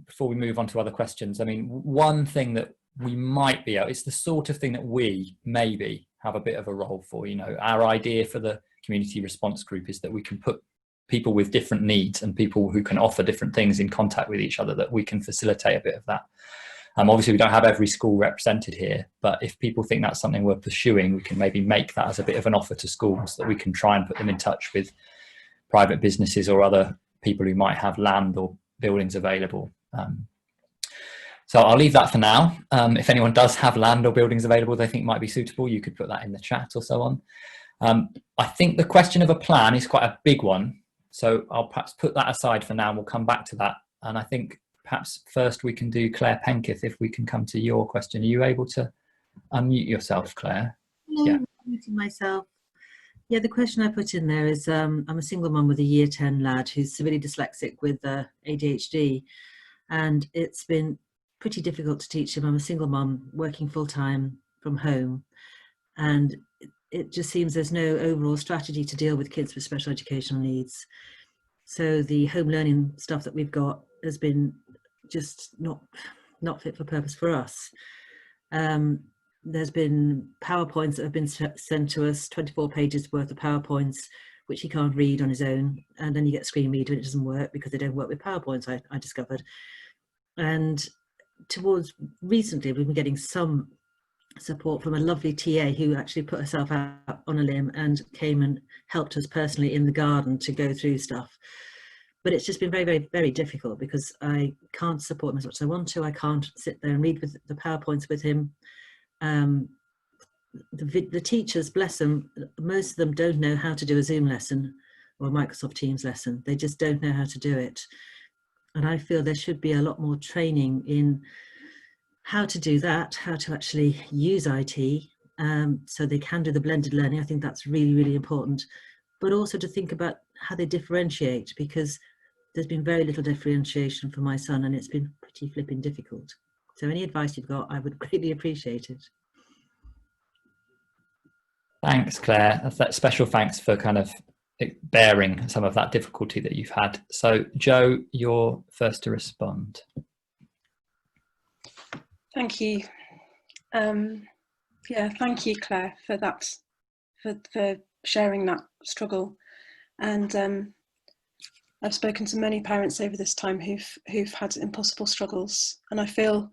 Speaker 1: before we move on to other questions, I mean, one thing that we might be, it's the sort of thing that we maybe have a bit of a role for, you know, our idea for the community response group is that we can put people with different needs and people who can offer different things in contact with each other, that we can facilitate a bit of that. Obviously we don't have every school represented here, but if people think that's something we're pursuing, we can maybe make that as a bit of an offer to schools, that we can try and put them in touch with private businesses or other people who might have land or buildings available. So I'll leave that for now. If anyone does have land or buildings available they think might be suitable, you could put that in the chat or so on. I think the question of a plan is quite a big one. So I'll perhaps put that aside for now and we'll come back to that. And I think perhaps first we can do Claire.penketh, if we can come to your question. Are you able to unmute yourself, Claire?
Speaker 10: Hello, I'm muting myself. Yeah, the question I put in there is I'm a single mum with a year 10 lad who's severely dyslexic with ADHD. And it's been pretty difficult to teach him. I'm a single mum working full-time from home, and it just seems there's no overall strategy to deal with kids with special educational needs. So the home learning stuff that we've got has been just not fit for purpose for us. There's been PowerPoints that have been sent to us, 24 pages worth of PowerPoints, which he can't read on his own. And then you get screen reader and it doesn't work because they don't work with PowerPoints, I discovered. And towards recently, we've been getting some support from a lovely TA who actually put herself out on a limb and came and helped us personally in the garden to go through stuff. But it's just been very, very, very difficult because I can't support him as much as I want to. I can't sit there and read with the PowerPoints with him. The teachers, bless them, most of them don't know how to do a Zoom lesson or a Microsoft Teams lesson. They just don't know how to do it. And I feel there should be a lot more training in how to do that, how to actually use IT, so they can do the blended learning. I think that's really, really important. But also to think about how they differentiate, because there's been very little differentiation for my son and it's been pretty flipping difficult. So any advice you've got, I would greatly appreciate it.
Speaker 1: Thanks, Claire. That special thanks for kind of bearing some of that difficulty that you've had. So Jo, you're first to respond.
Speaker 6: Thank you. Yeah, thank you, Claire, for that, for sharing that struggle. And I've spoken to many parents over this time who've had impossible struggles, and I feel,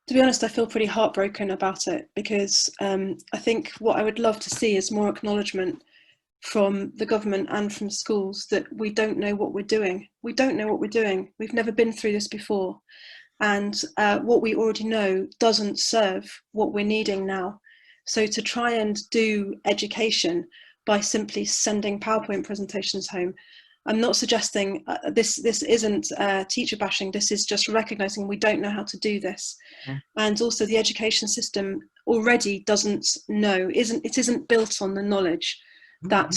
Speaker 6: to be honest, I feel pretty heartbroken about it, because I think what I would love to see is more acknowledgement from the government and from schools that we don't know what we're doing. We don't know what we're doing. We've never been through this before. And what we already know doesn't serve what we're needing now. So to try and do education by simply sending PowerPoint presentations home, I'm not suggesting this isn't teacher bashing. This is just recognizing we don't know how to do this. Yeah. And also the education system already doesn't know, it isn't built on the knowledge that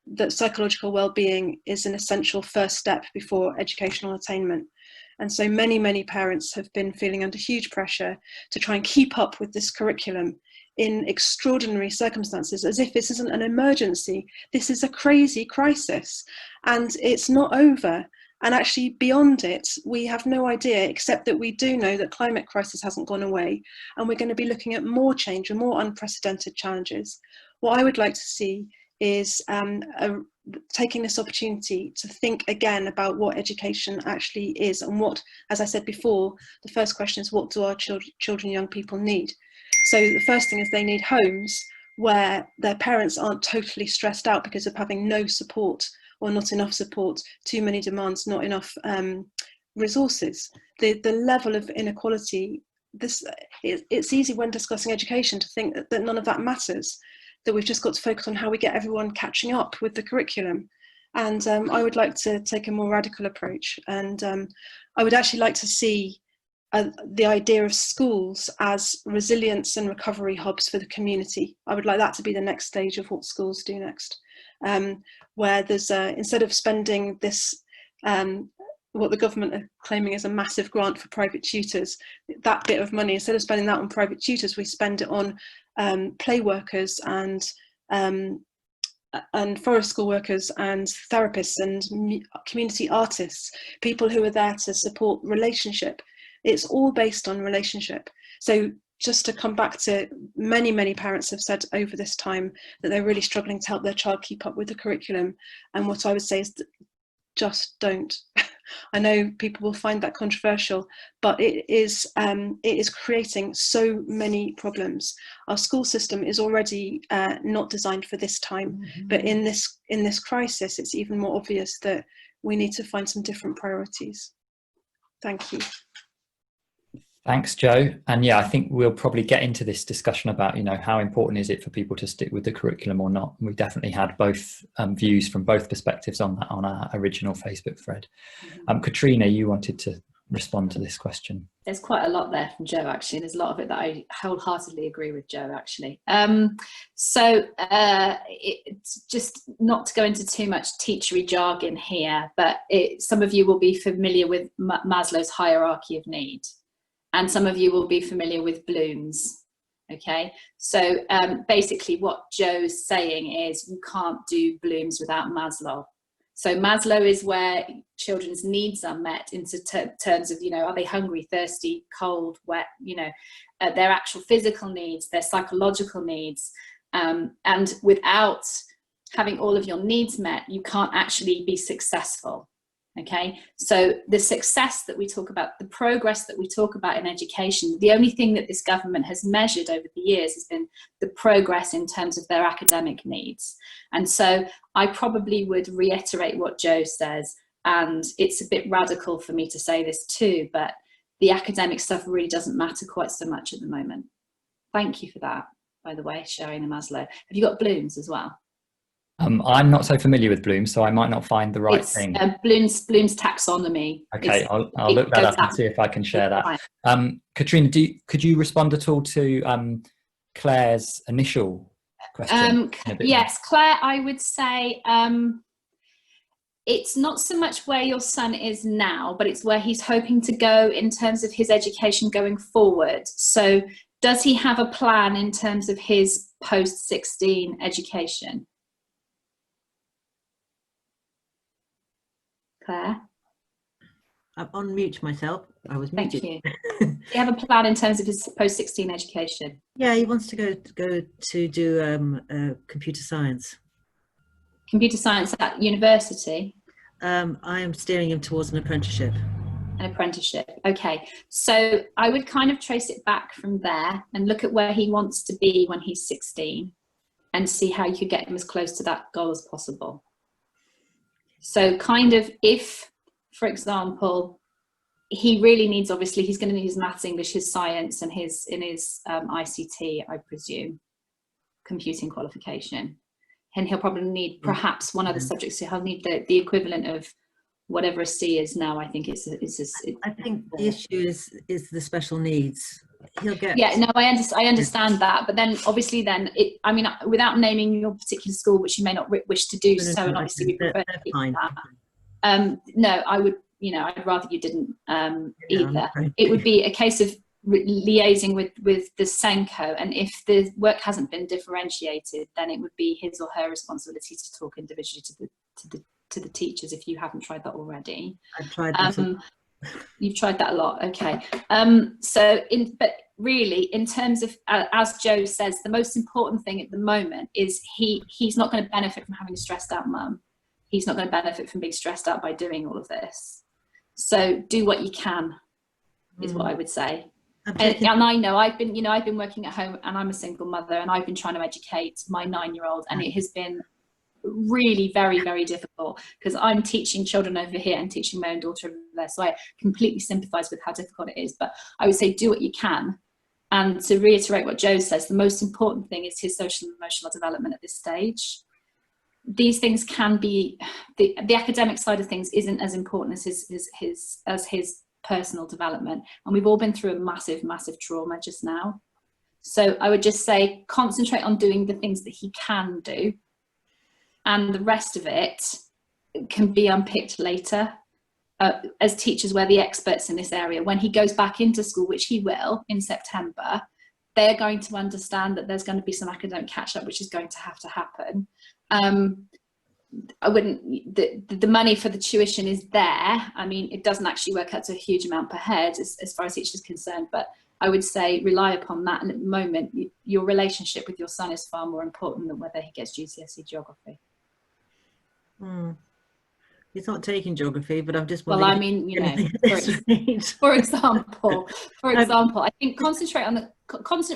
Speaker 6: that psychological well-being is an essential first step before educational attainment. And so many parents have been feeling under huge pressure to try and keep up with this curriculum in extraordinary circumstances, as if this isn't an emergency. This is a crazy crisis, and it's not over. And actually beyond it, we have no idea, except that we do know that climate crisis hasn't gone away, and we're going to be looking at more change and more unprecedented challenges. What I would like to see is taking this opportunity to think again about what education actually is, and what, as I said before, the first question is, what do our children, young people need? So the first thing is they need homes where their parents aren't totally stressed out because of having no support or not enough support, too many demands, not enough resources. The level of inequality, it's easy when discussing education to think that none of that matters, that we've just got to focus on how we get everyone catching up with the curriculum. And I would like to take a more radical approach. And I would actually like to see the idea of schools as resilience and recovery hubs for the community. I would like that to be the next stage of what schools do next, where there's instead of spending this, what the government are claiming is a massive grant for private tutors, that bit of money, instead of spending that on private tutors, we spend it on play workers and forest school workers and therapists and community artists, people who are there to support relationship. It's all based on relationship. So just to come back to, many parents have said over this time that they're really struggling to help their child keep up with the curriculum. And what I would say is just don't. I know people will find that controversial, but it is creating so many problems. Our school system is already not designed for this time, but in this crisis, it's even more obvious that we need to find some different priorities. Thank you.
Speaker 1: Thanks, Jo. And yeah, I think we'll probably get into this discussion about, how important is it for people to stick with the curriculum or not. And we definitely had both views from both perspectives on that on our original Facebook thread. Catrina, you wanted to respond to this question.
Speaker 3: There's quite a lot there from Joe, actually. There's a lot of it that I wholeheartedly agree with Joe, actually. It's just not to go into too much teachery jargon here, but some of you will be familiar with Maslow's hierarchy of need, and some of you will be familiar with Bloom's. Okay, so basically what Joe's saying is you can't do Bloom's without Maslow. So Maslow is where children's needs are met in terms of, are they hungry, thirsty, cold, wet, their actual physical needs, their psychological needs. And without having all of your needs met, you can't actually be successful. Okay, so the success that we talk about, the progress that we talk about in education, the only thing that this government has measured over the years has been the progress in terms of their academic needs. And so I probably would reiterate what Joe says, and it's a bit radical for me to say this too, but the academic stuff really doesn't matter quite so much at the moment. Thank you for that, by the way, sharing the Maslow. Have you got Bloom's as well?
Speaker 1: I'm not so familiar with Bloom's, so I might not find the right thing.
Speaker 3: Bloom's taxonomy.
Speaker 1: Okay, I'll look that up and see if I can share that. Catrina, could you respond at all to Claire's initial question?
Speaker 3: Yes, Claire, I would say it's not so much where your son is now, but it's where he's hoping to go in terms of his education going forward. So does he have a plan in terms of his post-16 education? Claire?
Speaker 10: I'm on mute myself. I was muted.
Speaker 3: Thank you. Do you have a plan in terms of his post-16 education?
Speaker 10: Yeah, he wants to go to do computer science.
Speaker 3: Computer science at university?
Speaker 10: I am steering him towards an apprenticeship.
Speaker 3: An apprenticeship, okay. So I would kind of trace it back from there and look at where he wants to be when he's 16 and see how you could get him as close to that goal as possible. So kind of if, for example, he really needs, obviously, he's going to need his maths, English, his science, and his ICT, I presume, computing qualification. And he'll probably need perhaps one other subject, so he'll need the equivalent of whatever a C is now. I think I
Speaker 10: think the issue is the special needs. He'll get.
Speaker 3: Yeah, no, I understand that, but then obviously, I mean, without naming your particular school, which you may not wish to do, so and obviously we prefer to keep that. No, I would, I'd rather you didn't either. It would be a case of liaising with the SENCO, and if the work hasn't been differentiated, then it would be his or her responsibility to talk individually to the teachers if you haven't tried that already.
Speaker 10: I've tried that.
Speaker 3: You've tried that a lot, okay. But really, in terms of, as Joe says, the most important thing at the moment is he's not going to benefit from having a stressed out mum. He's not going to benefit from being stressed out by doing all of this. So do what you can, is what I would say. And I know I've been working at home, and I'm a single mother, and I've been trying to educate my 9-year-old, and it has been really very, very difficult because I'm teaching children over here and teaching my own daughter over there, so I completely sympathize with how difficult it is. But I would say do what you can, and to reiterate what Joe says, the most important thing is his social and emotional development at this stage. These things can be, the academic side of things isn't as important as his personal development, and we've all been through a massive trauma just now. So I would just say concentrate on doing the things that he can do, and the rest of it can be unpicked later. As teachers, we're the experts in this area. When he goes back into school, which he will in September, they're going to understand that there's going to be some academic catch-up, which is going to have to happen. I wouldn't, the money for the tuition is there. I mean, it doesn't actually work out to a huge amount per head as far as teachers is concerned, but I would say rely upon that. And at the moment, your relationship with your son is far more important than whether he gets GCSE geography.
Speaker 10: He's not taking geography, but I'm just
Speaker 3: wondering. Well, I mean, for example, I think concentrate on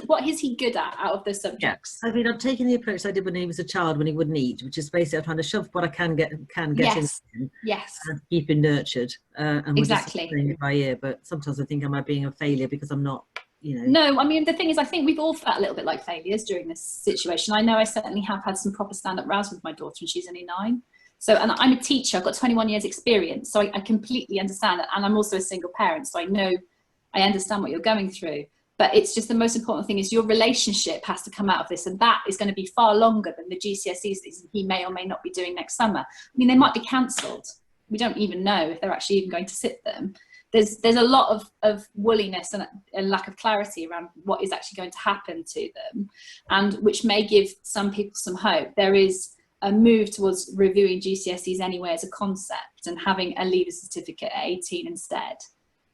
Speaker 3: what is he good at out of the subjects?
Speaker 10: I mean, I'm taking the approach I did when he was a child, when he wouldn't eat, which is basically I'm trying to shove what I can get
Speaker 3: yes.
Speaker 10: in.
Speaker 3: Yes.
Speaker 10: And keep him nurtured. And
Speaker 3: exactly.
Speaker 10: We're just playing it by ear, but sometimes I think am I being a failure because I'm not,
Speaker 3: No, I mean, the thing is, I think we've all felt a little bit like failures during this situation. I know I certainly have had some proper stand-up rows with my daughter, and she's only 9. So, and I'm a teacher, I've got 21 years experience, so I completely understand it. And I'm also a single parent, so I understand what you're going through. But it's just the most important thing is your relationship has to come out of this, and that is going to be far longer than the GCSEs that he may or may not be doing next summer. I mean, they might be cancelled. We don't even know if they're actually even going to sit them. There's a lot of woolliness and lack of clarity around what is actually going to happen to them, and which may give some people some hope. There is a move towards reviewing GCSEs anyway as a concept and having a leaver certificate at 18 instead.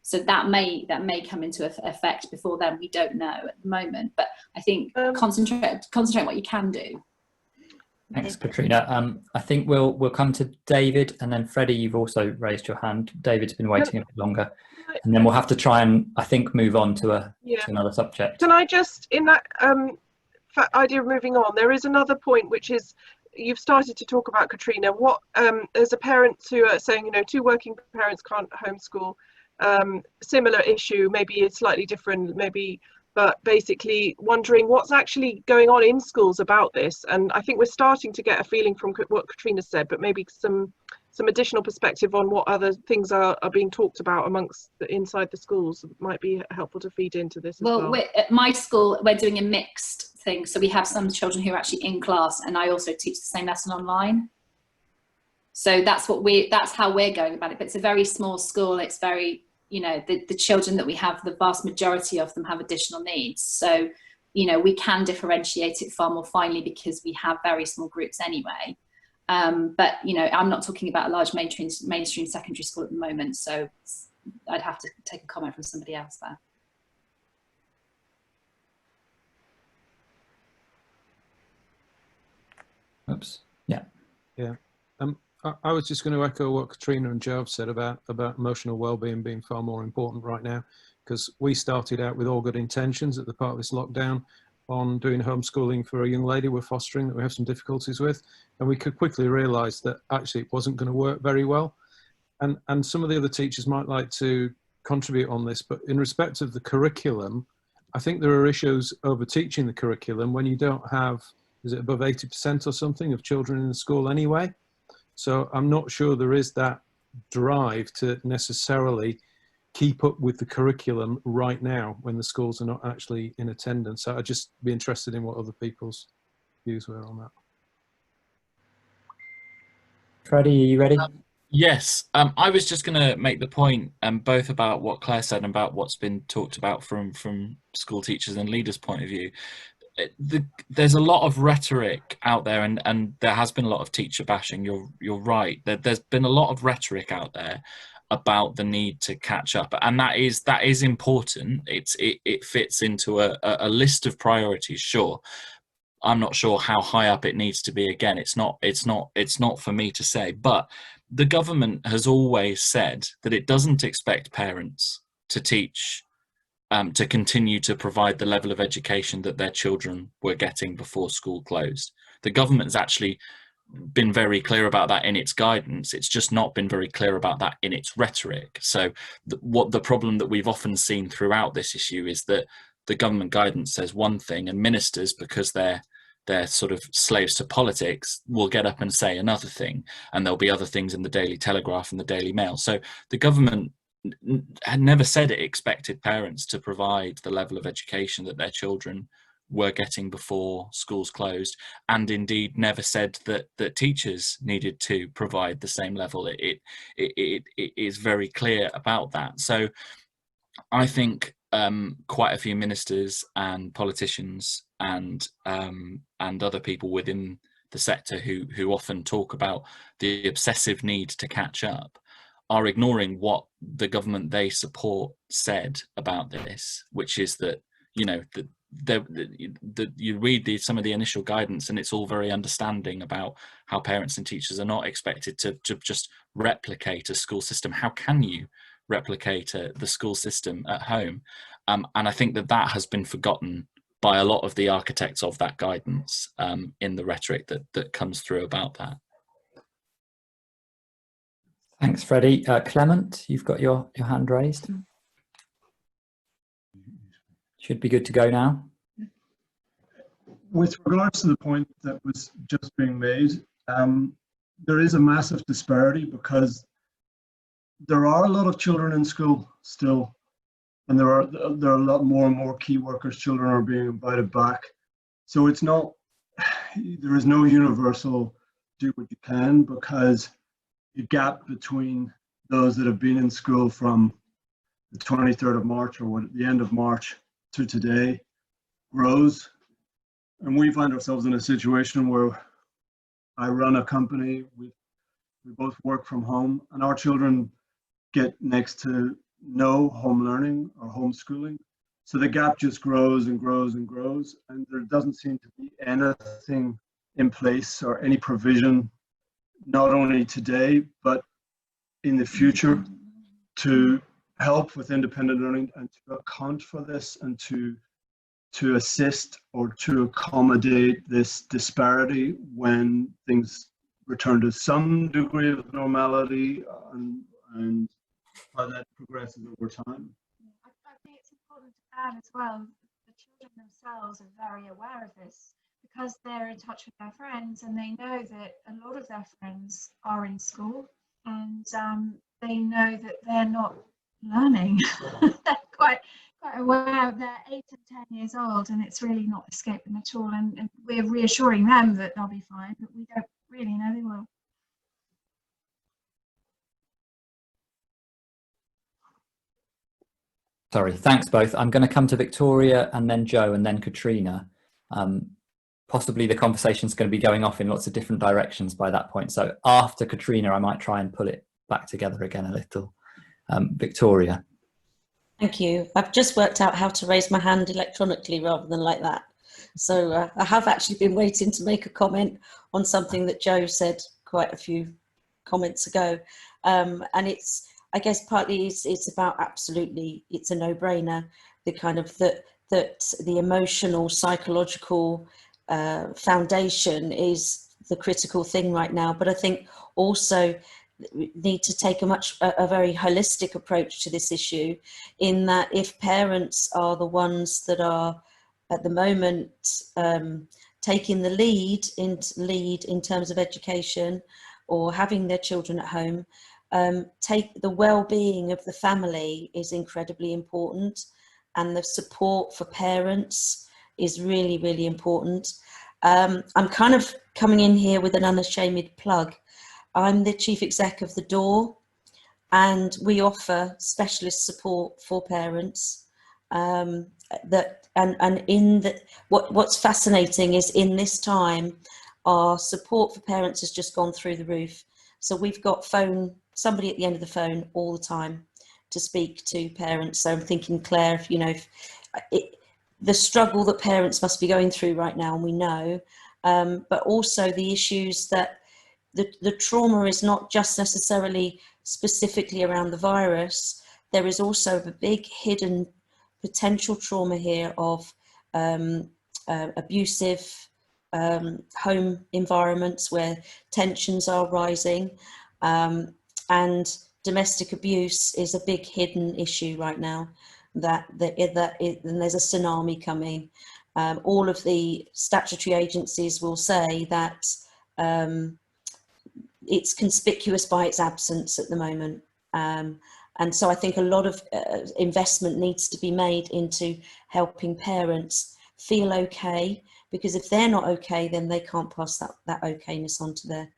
Speaker 3: So that may come into effect before then. We don't know at the moment, but I think concentrate on what you can do.
Speaker 1: Thanks, Catrina. I think we'll come to David, and then Freddie, you've also raised your hand. David's been waiting a bit longer, and then we'll have to try and, I think, move on to another subject.
Speaker 9: Can I just, in that idea of moving on, there is another point, which is, you've started to talk about, Catrina, what there's a parent who are saying, you know, 2 working parents can't homeschool. Similar issue, maybe it's slightly different, maybe, but basically wondering what's actually going on in schools about this. And I think we're starting to get a feeling from what Catrina said, but maybe some additional perspective on what other things are being talked about amongst inside the schools might be helpful to feed into this as well.
Speaker 3: At my school, we're doing a mixed thing. So we have some children who are actually in class, and I also teach the same lesson online. So that's how we're going about it. But it's a very small school. It's very, you know, the children that we have, the vast majority of them have additional needs. So, you know, we can differentiate it far more finely because we have very small groups anyway. But, you know, I'm not talking about a large mainstream secondary school at the moment. So I'd have to take a comment from somebody else there.
Speaker 1: Oops. Yeah.
Speaker 4: Yeah. I was just going to echo what Catrina and Joe have said about emotional well-being being far more important right now, because we started out with all good intentions at the part of this lockdown on doing homeschooling for a young lady we're fostering that we have some difficulties with, and we could quickly realise that actually it wasn't going to work very well. And some of the other teachers might like to contribute on this, but in respect of the curriculum, I think there are issues over teaching the curriculum when you don't have, is it above 80% or something of children in the school anyway? So I'm not sure there is that drive to necessarily keep up with the curriculum right now when the schools are not actually in attendance. So I'd just be interested in what other people's views were on that.
Speaker 1: Freddie, are you ready?
Speaker 7: Yes, I was just going to make the point both about what Claire said and about what's been talked about from school teachers and leaders' point of view. There's a lot of rhetoric out there, and there has been a lot of teacher bashing. You're right. There's been a lot of rhetoric out there about the need to catch up, and that is important. It fits into a list of priorities. Sure, I'm not sure how high up it needs to be. Again, it's not for me to say. But the government has always said that it doesn't expect parents to teach. To continue to provide the level of education that their children were getting before school closed. The government's actually been very clear about that in its guidance. It's just not been very clear about that in its rhetoric. So what the problem that we've often seen throughout this issue is that the government guidance says one thing, and ministers, because they're sort of slaves to politics, will get up and say another thing, and there'll be other things in the Daily Telegraph and the Daily Mail. So the government had never said it expected parents to provide the level of education that their children were getting before schools closed, and indeed never said that teachers needed to provide the same level. It is very clear about that. So I think quite a few ministers and politicians and other people within the sector who often talk about the obsessive need to catch up are ignoring what the government they support said about this, which is that, you know, you read some of the initial guidance and it's all very understanding about how parents and teachers are not expected to just replicate a school system. How can you replicate the school system at home? And I think that has been forgotten by a lot of the architects of that guidance in the rhetoric that comes through about that.
Speaker 1: Thanks, Freddie. Clement, you've got your hand raised. Should be good to go now.
Speaker 11: With regards to the point that was just being made, there is a massive disparity because there are a lot of children in school still, and there are a lot more and more key workers children are being invited back. So it's not, there is no universal do what you can, because the gap between those that have been in school from the 23rd of March or the end of March to today grows. And we find ourselves in a situation where I run a company, we both work from home, and our children get next to no home learning or homeschooling. So the gap just grows and grows and grows, and there doesn't seem to be anything in place or any provision, not only today, but in the future, to help with independent learning and to account for this and to assist or to accommodate this disparity when things return to some degree of normality, and how that progresses over time.
Speaker 12: I think it's important to add as well, the children themselves are very aware of this because they're in touch with their friends, and they know that a lot of their friends are in school, and they know that they're not learning. They're quite aware. They're 8 and 10 years old, and it's really not escaping at all, and we're reassuring them that they'll be fine, but we don't really know they will.
Speaker 1: Sorry, thanks both. I'm going to come to Victoria and then Joe and then Catrina. Possibly the conversation's going to be going off in lots of different directions by that point. So after Catrina, I might try and pull it back together again a little. Victoria.
Speaker 13: Thank you. I've just worked out how to raise my hand electronically rather than like that. So I have actually been waiting to make a comment on something that Joe said quite a few comments ago. And it's, I guess partly it's about absolutely, it's a no-brainer, the kind of that the emotional, psychological foundation is the critical thing right now. But I think also we need to take a very holistic approach to this issue, in that if parents are the ones that are at the moment taking the lead in terms of education or having their children at home, take the well-being of the family is incredibly important, and the support for parents is really, really important. I'm kind of coming in here with an unashamed plug. I'm the chief exec of The Door, and we offer specialist support for parents. What's fascinating is in this time, our support for parents has just gone through the roof. So we've got somebody at the end of the phone all the time to speak to parents. So I'm thinking, Claire, if you know, the struggle that parents must be going through right now, and we know, but also the issues that the trauma is not just necessarily specifically around the virus. There is also a big hidden potential trauma here of abusive home environments where tensions are rising, and domestic abuse is a big hidden issue right now. And there's a tsunami coming. All of the statutory agencies will say that it's conspicuous by its absence at the moment. And so I think a lot of investment needs to be made into helping parents feel okay, because if they're not okay, then they can't pass that okayness on to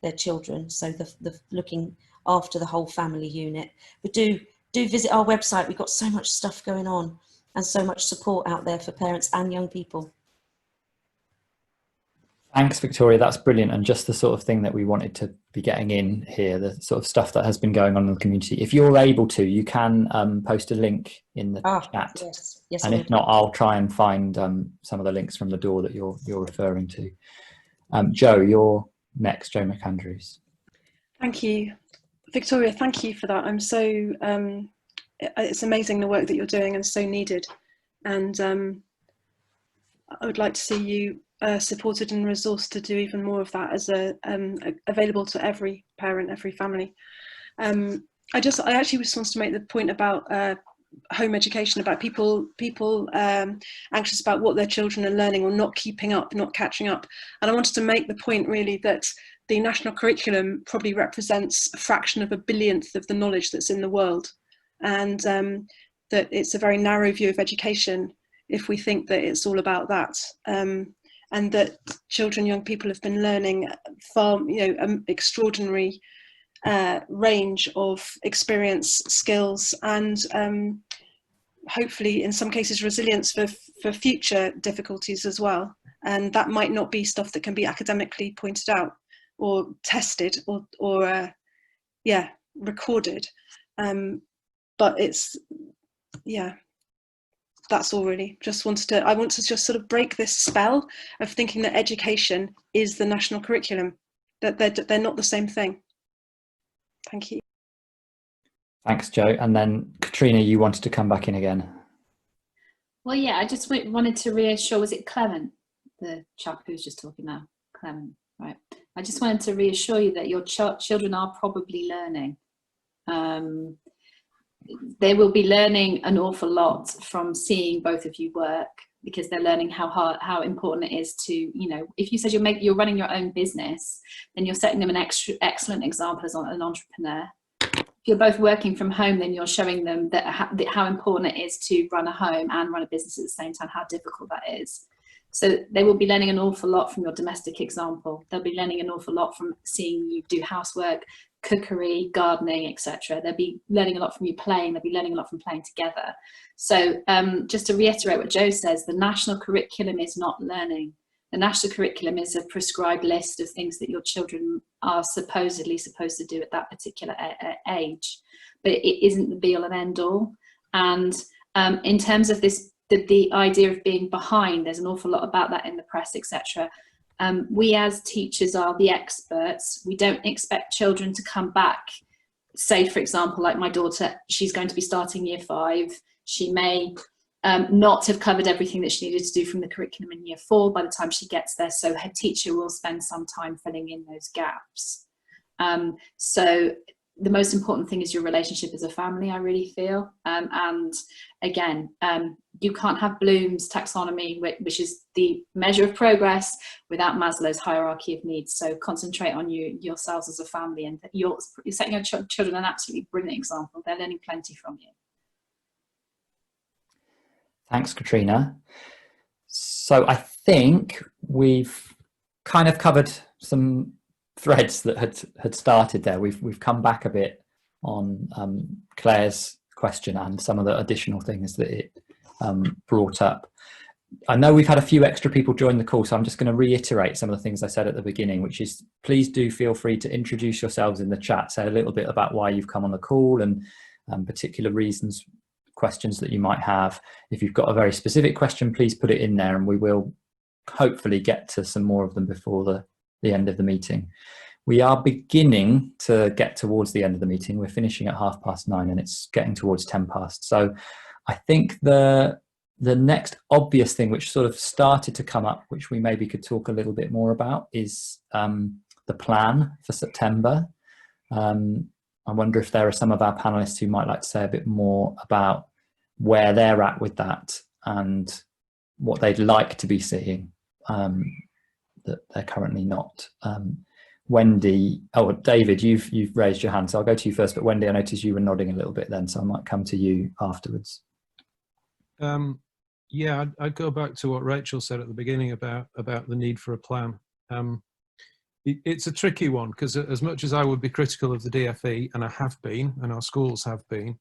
Speaker 13: their children. So the looking after the whole family unit. But do visit our website. We've got so much stuff going on and so much support out there for parents and young people.
Speaker 1: Thanks, Victoria. That's brilliant, and just the sort of thing that we wanted to be getting in here, the sort of stuff that has been going on in the community. If you're able to, you can post a link in the chat.
Speaker 13: Yes,
Speaker 1: and if not, I'll try and find some of the links from The Door that you're referring to. Joe, you're next. Joe McAndrews.
Speaker 6: Thank you, Victoria. Thank you for that. I'm so it's amazing the work that you're doing, and so needed. And I would like to see you supported and resourced to do even more of that as available to every parent, every family. I actually just wanted to make the point about home education, about people anxious about what their children are learning or not keeping up, not catching up. And I wanted to make the point really that the national curriculum probably represents a fraction of a billionth of the knowledge that's in the world, and that it's a very narrow view of education if we think that it's all about that, and that children, young people have been learning far, extraordinary range of experience, skills, and hopefully in some cases resilience for future difficulties as well. And that might not be stuff that can be academically pointed out or tested or recorded, but it's, yeah, that's all really. I want to just sort of break this spell of thinking that education is the national curriculum, that they're not the same thing. Thank you.
Speaker 1: Thanks, Jo. And then Catrina, you wanted to come back in again.
Speaker 3: Well, yeah, I just wanted to reassure, was it Clement, the chap who was just talking now? Clement, right. I just wanted to reassure you that your children are probably learning. They will be learning an awful lot from seeing both of you work, because they're learning how important it is to, if you said you're running your own business, then you're setting them an excellent example as an entrepreneur. If you're both working from home, then you're showing them that how important it is to run a home and run a business at the same time, how difficult that is. So they will be learning an awful lot from your domestic example. They'll be learning an awful lot from seeing you do housework, cookery, gardening, etc. They'll be learning a lot from you playing. They'll be learning a lot from playing together. So just to reiterate what Jo says, the national curriculum is not learning. The national curriculum is a prescribed list of things that your children are supposedly supposed to do at that particular age, but it isn't the be all and end all. And in terms of this, the idea of being behind, there's an awful lot about that in the press, etc. We as teachers are the experts. We don't expect children to come back. Say, for example, like my daughter, she's going to be starting year 5. She may not have covered everything that she needed to do from the curriculum in year 4 by the time she gets there. So her teacher will spend some time filling in those gaps. So the most important thing is your relationship as a family, I really feel. And again, you can't have Bloom's taxonomy, which is the measure of progress, without Maslow's hierarchy of needs. So concentrate on yourselves as a family, and you're setting your children an absolutely brilliant example. They're learning plenty from you.
Speaker 1: Thanks, Catrina. So I think we've kind of covered some threads that had started there. We've come back a bit on Claire's question and some of the additional things that it brought up. I know we've had a few extra people join the call, so I'm just going to reiterate some of the things I said at the beginning, which is please do feel free to introduce yourselves in the chat, say a little bit about why you've come on the call and particular reasons, questions that you might have. If you've got a very specific question, please put it in there, and we will hopefully get to some more of them before the end of the meeting. We are beginning to get towards the end of the meeting. We're finishing at 9:30 and it's getting towards 10 past. So I think the next obvious thing which sort of started to come up, which we maybe could talk a little bit more about, is the plan for September. I wonder if there are some of our panelists who might like to say a bit more about where they're at with that and what they'd like to be seeing that they're currently not. Wendy, David, you've raised your hand, so I'll go to you first, but Wendy, I noticed you were nodding a little bit then, so I might come to you afterwards.
Speaker 4: Yeah, I'd go back to what Rachel said at the beginning about the need for a plan. It's a tricky one, because as much as I would be critical of the DFE, and I have been, and our schools have been,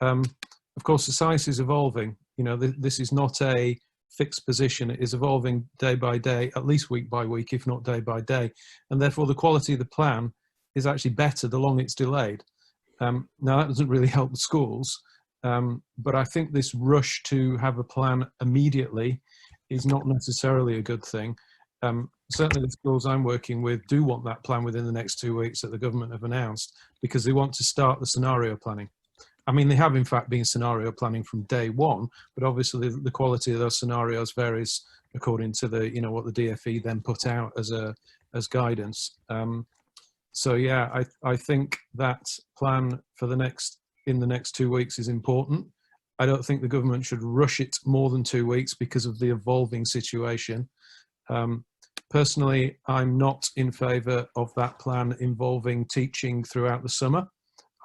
Speaker 4: of course the science is evolving. This is not a fixed position. It is evolving day by day, at least week by week, if not day by day, and therefore the quality of the plan is actually better the longer it's delayed. Now that doesn't really help the schools, but I think this rush to have a plan immediately is not necessarily a good thing. Certainly the schools I'm working with do want that plan within the next 2 weeks that the government have announced, because they want to start the scenario planning. I mean, they have in fact been scenario planning from day one, but obviously the quality of those scenarios varies according to what the DFE then put out as guidance. So yeah, I think that plan for in the next 2 weeks is important. I don't think the government should rush it more than 2 weeks because of the evolving situation. Personally, I'm not in favour of that plan involving teaching throughout the summer.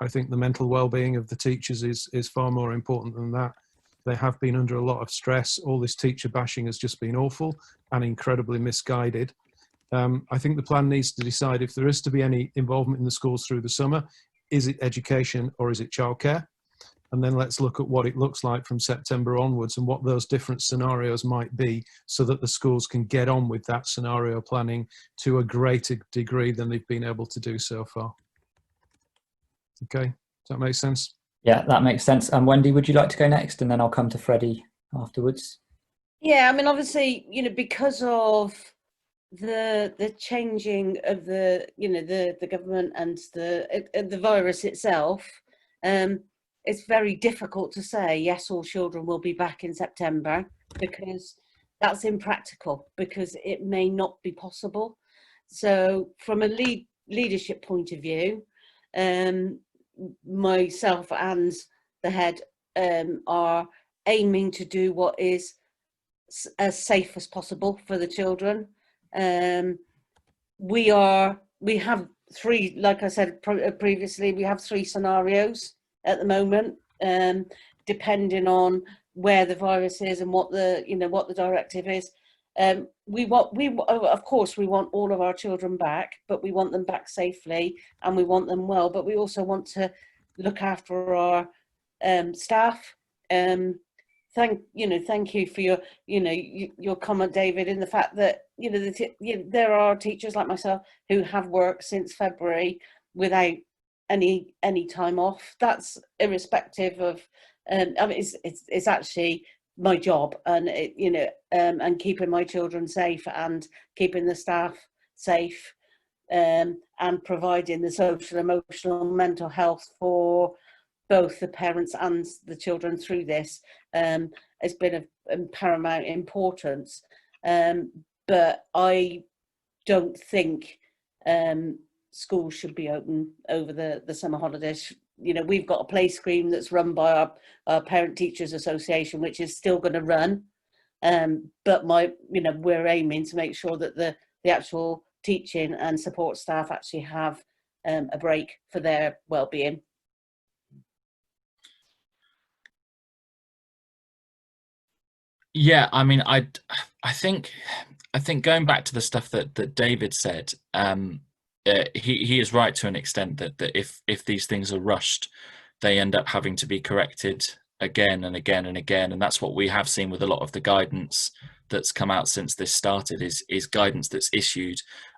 Speaker 4: I think the mental well-being of the teachers is far more important than that. They have been under a lot of stress. All this teacher bashing has just been awful and incredibly misguided. I think the plan needs to decide if there is to be any involvement in the schools through the summer. Is it education or is it childcare? And then let's look at what it looks like from September onwards and what those different scenarios might be, so that the schools can get on with that scenario planning to a greater degree than they've been able to do so far. Okay, does that make sense?
Speaker 1: Yeah, that makes sense. And Wendy, would you like to go next? And then I'll come to Freddie afterwards.
Speaker 2: Yeah, I mean, obviously, you know, because of the changing of the, you know, the government and the virus itself, it's very difficult to say yes, all children will be back in September, because that's impractical, because it may not be possible. So from a leadership point of view, myself and the head are aiming to do what is as safe as possible for the children. We have three, like I said previously, we have 3 scenarios at the moment, depending on where the virus is and what the, you know, what the directive is. Of course we want all of our children back, but we want them back safely and we want them well, but we also want to look after our staff. Thank you for your, you know, your comment, David, in the fact that, you know, there are teachers like myself who have worked since February without any time off. That's irrespective of, I mean, it's actually my job, and it, you know, and keeping my children safe and keeping the staff safe, and providing the social, emotional, mental health for both the parents and the children through this has been of paramount importance. But I don't think schools should be open over the summer holidays. You know, we've got a play screen that's run by our Parent Teachers Association, which is still going to run. But we're aiming to make sure that the actual teaching and support staff actually have a break for their well-being.
Speaker 7: Yeah, I mean, I think going back to the stuff that David said, he is right to an extent that if these things are rushed, they end up having to be corrected again and again and again, and that's what we have seen with a lot of the guidance that's come out since this started, is guidance that's issued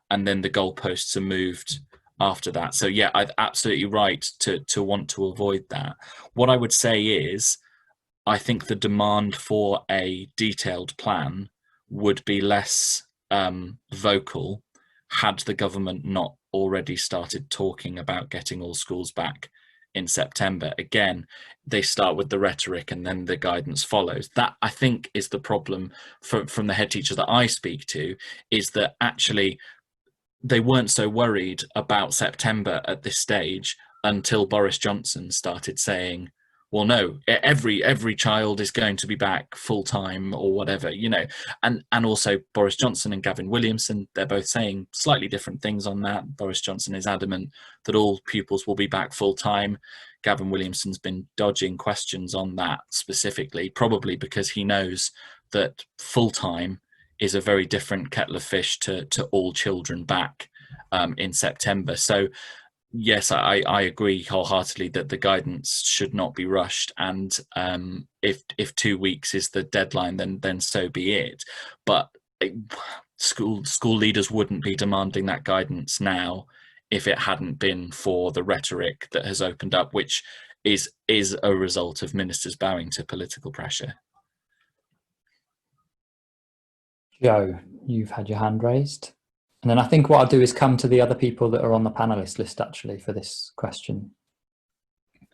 Speaker 7: and then the goalposts are moved after that. So yeah, I'm absolutely right to want to avoid that. What I would say is, I think the demand for a detailed plan would be less vocal had the government not already started talking about getting all schools back in September. Again, they start with the rhetoric and then the guidance follows. That, I think, is the problem from the head teachers that I speak to, is that actually they weren't so worried about September at this stage until Boris Johnson started saying, well, no, every child is going to be back full time or whatever, you know, and also Boris Johnson and Gavin Williamson, they're both saying slightly different things on that. Boris Johnson is adamant that all pupils will be back full time. Gavin Williamson's been dodging questions on that specifically, probably because he knows that full time is a very different kettle of fish to all children back in September. So yes, I agree wholeheartedly that the guidance should not be rushed, and if 2 weeks is the deadline, then so be it. But school leaders wouldn't be demanding that guidance now if it hadn't been for the rhetoric that has opened up, which is a result of ministers bowing to political pressure.
Speaker 1: Joe, you've had your hand raised. And then I think what I'll do is come to the other people that are on the panelist list actually for this question.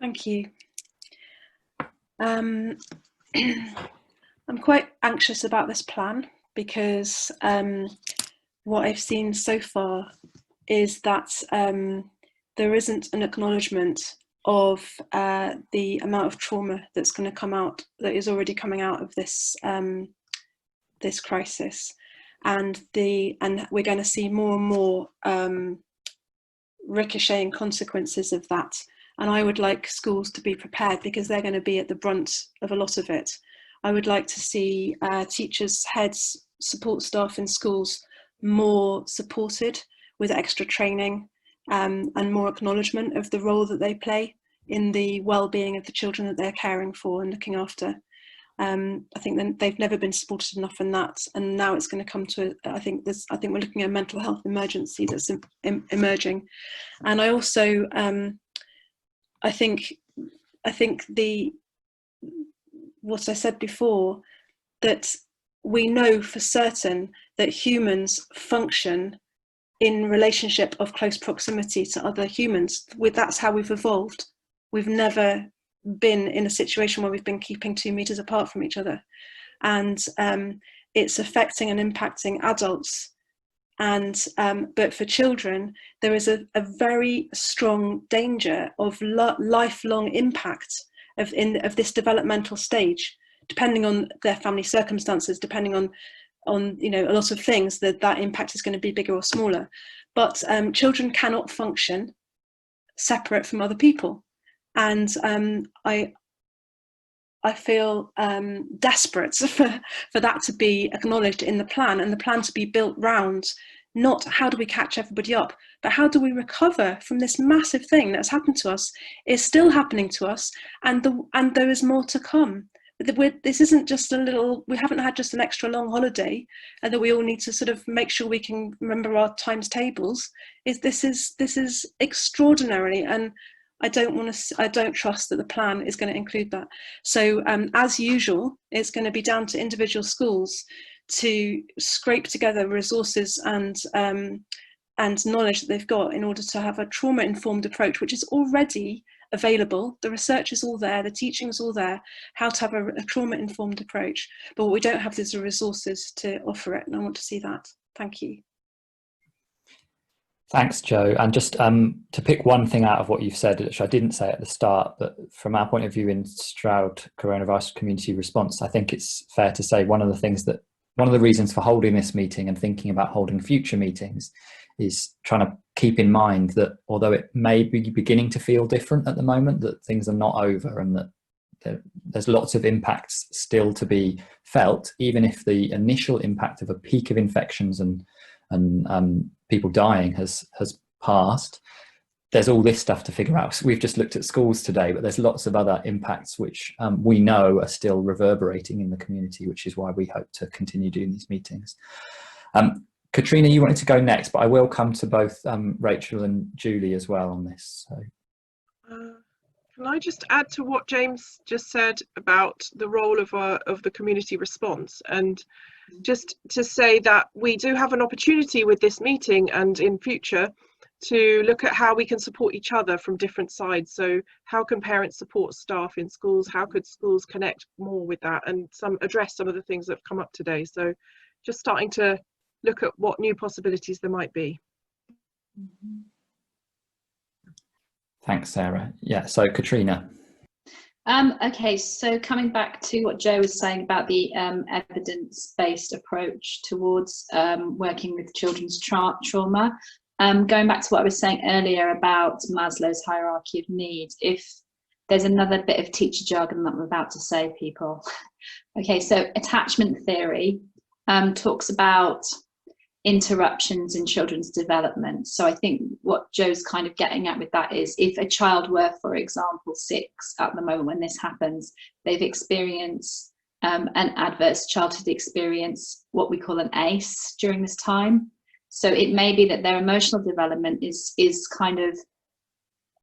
Speaker 6: Thank you. I'm quite anxious about this plan because what I've seen so far is that there isn't an acknowledgement of the amount of trauma that's going to come out, that is already coming out of this this crisis. and we're going to see more and more ricocheting consequences of that. And I would like schools to be prepared, because they're going to be at the brunt of a lot of it. I would like to see teachers, heads, support staff in schools more supported with extra training and more acknowledgement of the role that they play in the well-being of the children that they're caring for and looking after. I think they've never been supported enough in that, and now it's going to come to. I think we're looking at a mental health emergency that's emerging, and I also I think what I said before, that we know for certain that humans function in relationship of close proximity to other humans. That's how we've evolved. We've never been in a situation where we've been keeping 2 meters apart from each other, and it's affecting and impacting adults. And but for children, there is a very strong danger of lifelong impact of this developmental stage, depending on their family circumstances, depending on a lot of things. That impact is going to be bigger or smaller. But children cannot function separate from other people. And I feel desperate for that to be acknowledged in the plan, and the plan to be built round not how do we catch everybody up, but how do we recover from this massive thing that's happened to us, is still happening to us, and there is more to come. This isn't just we haven't had just an extra long holiday, and that we all need to sort of make sure we can remember our times tables. This is extraordinary, and I don't trust that the plan is going to include that. So as usual, it's going to be down to individual schools to scrape together resources and knowledge that they've got in order to have a trauma-informed approach, which is already available. The research is all there, the teaching is all there, how to have a trauma-informed approach. But what we don't have is the resources to offer it, and I want to see that. Thank you.
Speaker 1: Thanks, Jo. And just to pick one thing out of what you've said, which I didn't say at the start, but from our point of view in Stroud Coronavirus Community Response, I think it's fair to say one of the reasons for holding this meeting and thinking about holding future meetings is trying to keep in mind that although it may be beginning to feel different at the moment, that things are not over, and that there's lots of impacts still to be felt, even if the initial impact of a peak of infections and people dying has passed. There's all this stuff to figure out. So we've just looked at schools today, but there's lots of other impacts which we know are still reverberating in the community, which is why we hope to continue doing these meetings. Catrina, you wanted to go next, but I will come to both Rachel and Julie as well on this. So.
Speaker 9: Can I just add to what James just said about the role of the community response, and just to say that we do have an opportunity with this meeting and in future to look at how we can support each other from different sides. So how can parents support staff in schools? How could schools connect more with that, and address some of the things that have come up today? So just starting to look at what new possibilities there might be.
Speaker 1: Thanks, Sarah. Yeah, so Catrina.
Speaker 3: Okay, so coming back to what Jo was saying about the evidence-based approach towards working with children's trauma, going back to what I was saying earlier about Maslow's hierarchy of needs, if there's another bit of teacher jargon that I'm about to say, people. Okay, so attachment theory talks about interruptions in children's development. So I think what Jo's kind of getting at with that is, if a child were, for example, 6 at the moment when this happens, they've experienced an adverse childhood experience, what we call an ACE during this time. So it may be that their emotional development is kind of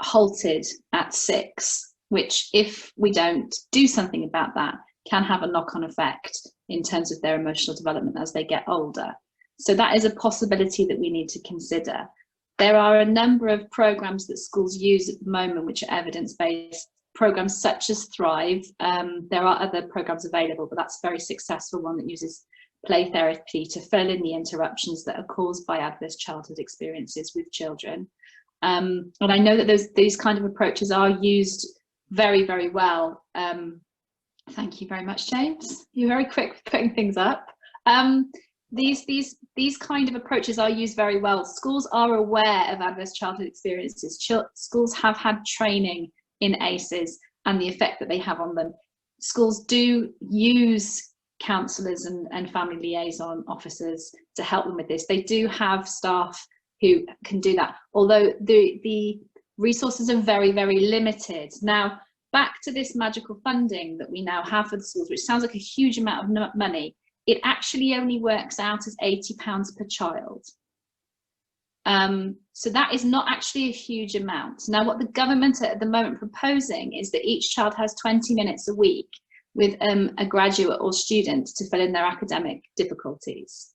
Speaker 3: halted at 6, which, if we don't do something about that, can have a knock-on effect in terms of their emotional development as they get older. So that is a possibility that we need to consider. There are a number of programs that schools use at the moment which are evidence-based, programs such as Thrive. There are other programs available, but that's a very successful one that uses play therapy to fill in the interruptions that are caused by adverse childhood experiences with children. And I know that these kind of approaches are used very, very well. Thank you very much, James. You're very quick with putting things up. these kind of approaches are used very well. Schools are aware of adverse childhood experiences. Schools have had training in ACEs and the effect that they have on them. Schools do use counsellors and family liaison officers to help them with this. They do have staff who can do that, although the resources are very, very limited. Now, back to this magical funding that we now have for the schools, which sounds like a huge amount of money, it actually only works out as £80 per child. So that is not actually a huge amount. Now, what the government at the moment proposing is that each child has 20 minutes a week with a graduate or student to fill in their academic difficulties.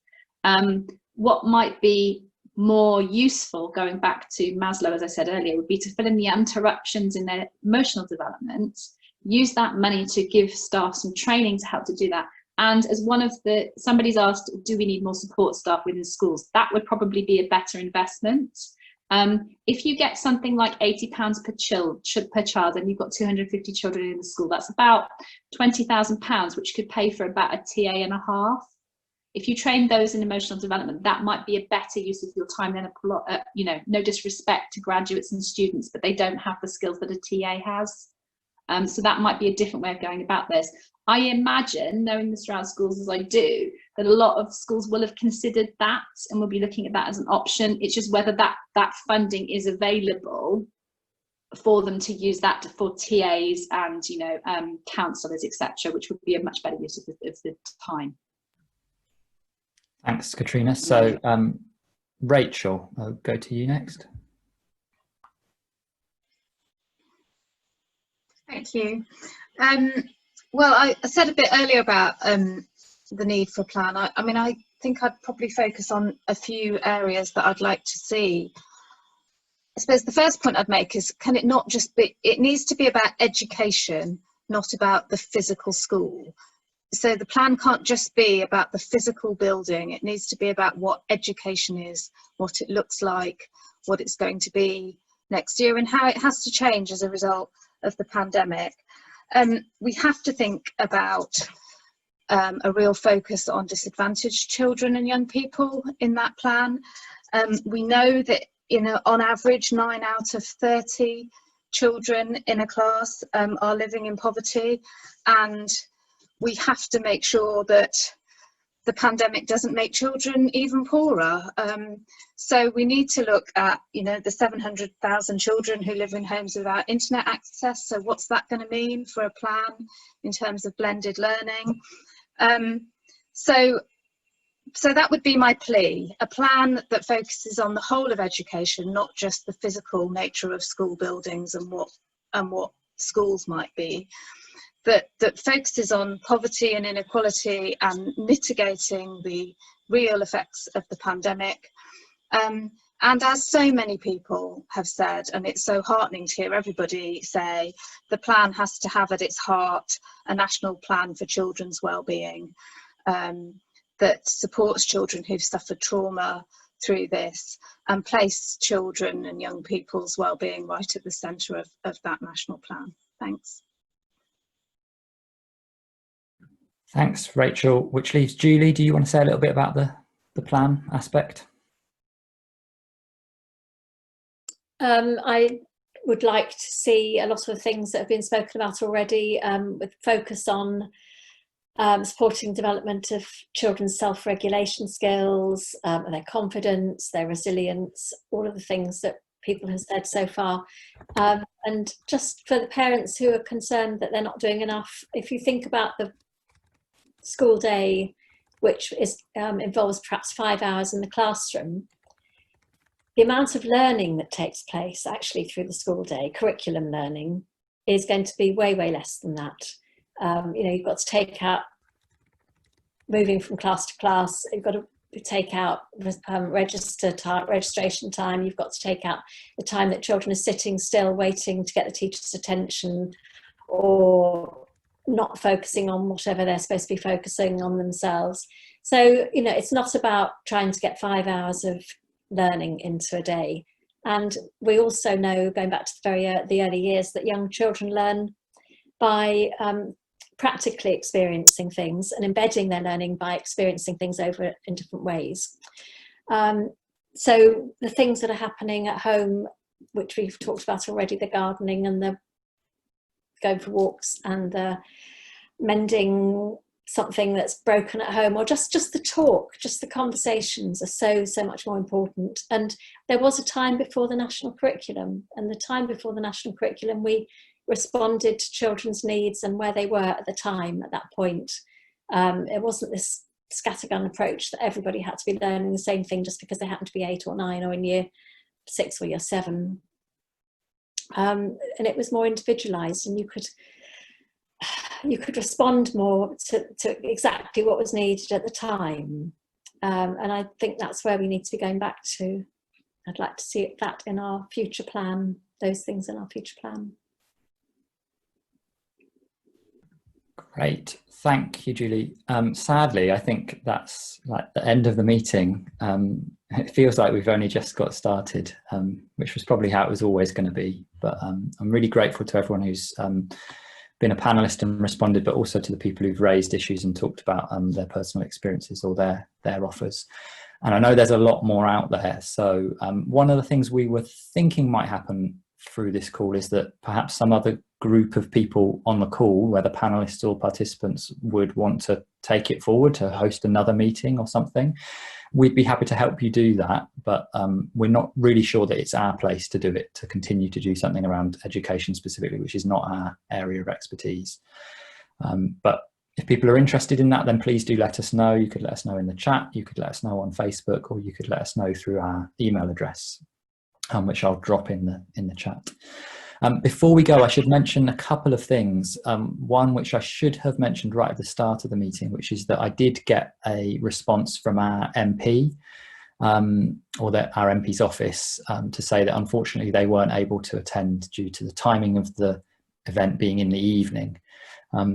Speaker 3: What might be more useful, going back to Maslow, as I said earlier, would be to fill in the interruptions in their emotional development, use that money to give staff some training to help to do that. And as somebody's asked, do we need more support staff within schools? That would probably be a better investment. If you get something like £80 per child and you've got 250 children in the school, that's about £20,000, which could pay for about a TA and a half. If you train those in emotional development, that might be a better use of your time than no disrespect to graduates and students, but they don't have the skills that a TA has. So that might be a different way of going about this. I imagine, knowing the Stroud schools as I do, that a lot of schools will have considered that and will be looking at that as an option. It's just whether that funding is available for them to use that for TAs and counsellors, etc., which would be a much better use of the time.
Speaker 1: Thanks, Catrina. So, Rachel, I'll go to you next.
Speaker 5: Thank you. Well, I said a bit earlier about the need for a plan. I mean, I think I'd probably focus on a few areas that I'd like to see. I suppose the first point I'd make is, can it not just be, it needs to be about education, not about the physical school. So the plan can't just be about the physical building. It needs to be about what education is, what it looks like, what it's going to be next year, and how it has to change as a result of the pandemic. We have to think about a real focus on disadvantaged children and young people in that plan. We know that on average 9 out of 30 children in a class are living in poverty, and we have to make sure that the pandemic doesn't make children even poorer. So we need to look at, the 700,000 children who live in homes without internet access. So what's that going to mean for a plan in terms of blended learning? So that would be my plea, a plan that focuses on the whole of education, not just the physical nature of school buildings and what schools might be. That focuses on poverty and inequality and mitigating the real effects of the pandemic. And as so many people have said, and it's so heartening to hear everybody say, the plan has to have at its heart a national plan for children's wellbeing that supports children who've suffered trauma through this and place children and young people's wellbeing right at the centre of that national plan. Thanks.
Speaker 1: Thanks, Rachel. Which leaves Julie. Do you want to say a little bit about the plan aspect?
Speaker 8: I would like to see a lot of the things that have been spoken about already, with focus on supporting development of children's self-regulation skills, their confidence, their resilience, all of the things that people have said so far. And just for the parents who are concerned that they're not doing enough, if you think about the school day, which involves perhaps 5 hours in the classroom, the amount of learning that takes place actually through the school day, curriculum learning, is going to be way, way less than that. You've got to take out, moving from class to class, you've got to take out registration time, you've got to take out the time that children are sitting still waiting to get the teacher's attention, or not focusing on whatever they're supposed to be focusing on themselves. So, it's not about trying to get 5 hours of learning into a day. And we also know, going back to the early years, that young children learn by practically experiencing things and embedding their learning by experiencing things over in different ways. So the things that are happening at home, which we've talked about already, the gardening and the going for walks and the mending something that's broken at home, or just the talk, just the conversations are so much more important. And there was a time before the national curriculum, and the time before the national curriculum we responded to children's needs and where they were at the time, at that point. It wasn't this scattergun approach that everybody had to be learning the same thing just because they happened to be 8 or 9 or in year 6 or year 7. And it was more individualised, and you could respond more to exactly what was needed at the time. And I think that's where we need to be going back to. I'd like to see that in our future plan, those things in our future plan.
Speaker 1: Great, thank you, Julie. Sadly, I think that's like the end of the meeting. It feels like we've only just got started, which was probably how it was always going to be. But I'm really grateful to everyone who's been a panelist and responded, but also to the people who've raised issues and talked about their personal experiences or their offers. And I know there's a lot more out there. So one of the things we were thinking might happen through this call is that perhaps some other group of people on the call, whether panelists or participants, would want to take it forward to host another meeting or something. We'd be happy to help you do that, but we're not really sure that it's our place to do it, to continue to do something around education specifically, which is not our area of expertise. But if people are interested in that, then please do let us know. You could let us know in the chat, you could let us know on Facebook, or you could let us know through our email address, which I'll drop in the chat. Before we go, I should mention a couple of things. One which I should have mentioned right at the start of the meeting, which is that I did get a response from our MP, or our MP's office, to say that unfortunately they weren't able to attend due to the timing of the event being in the evening.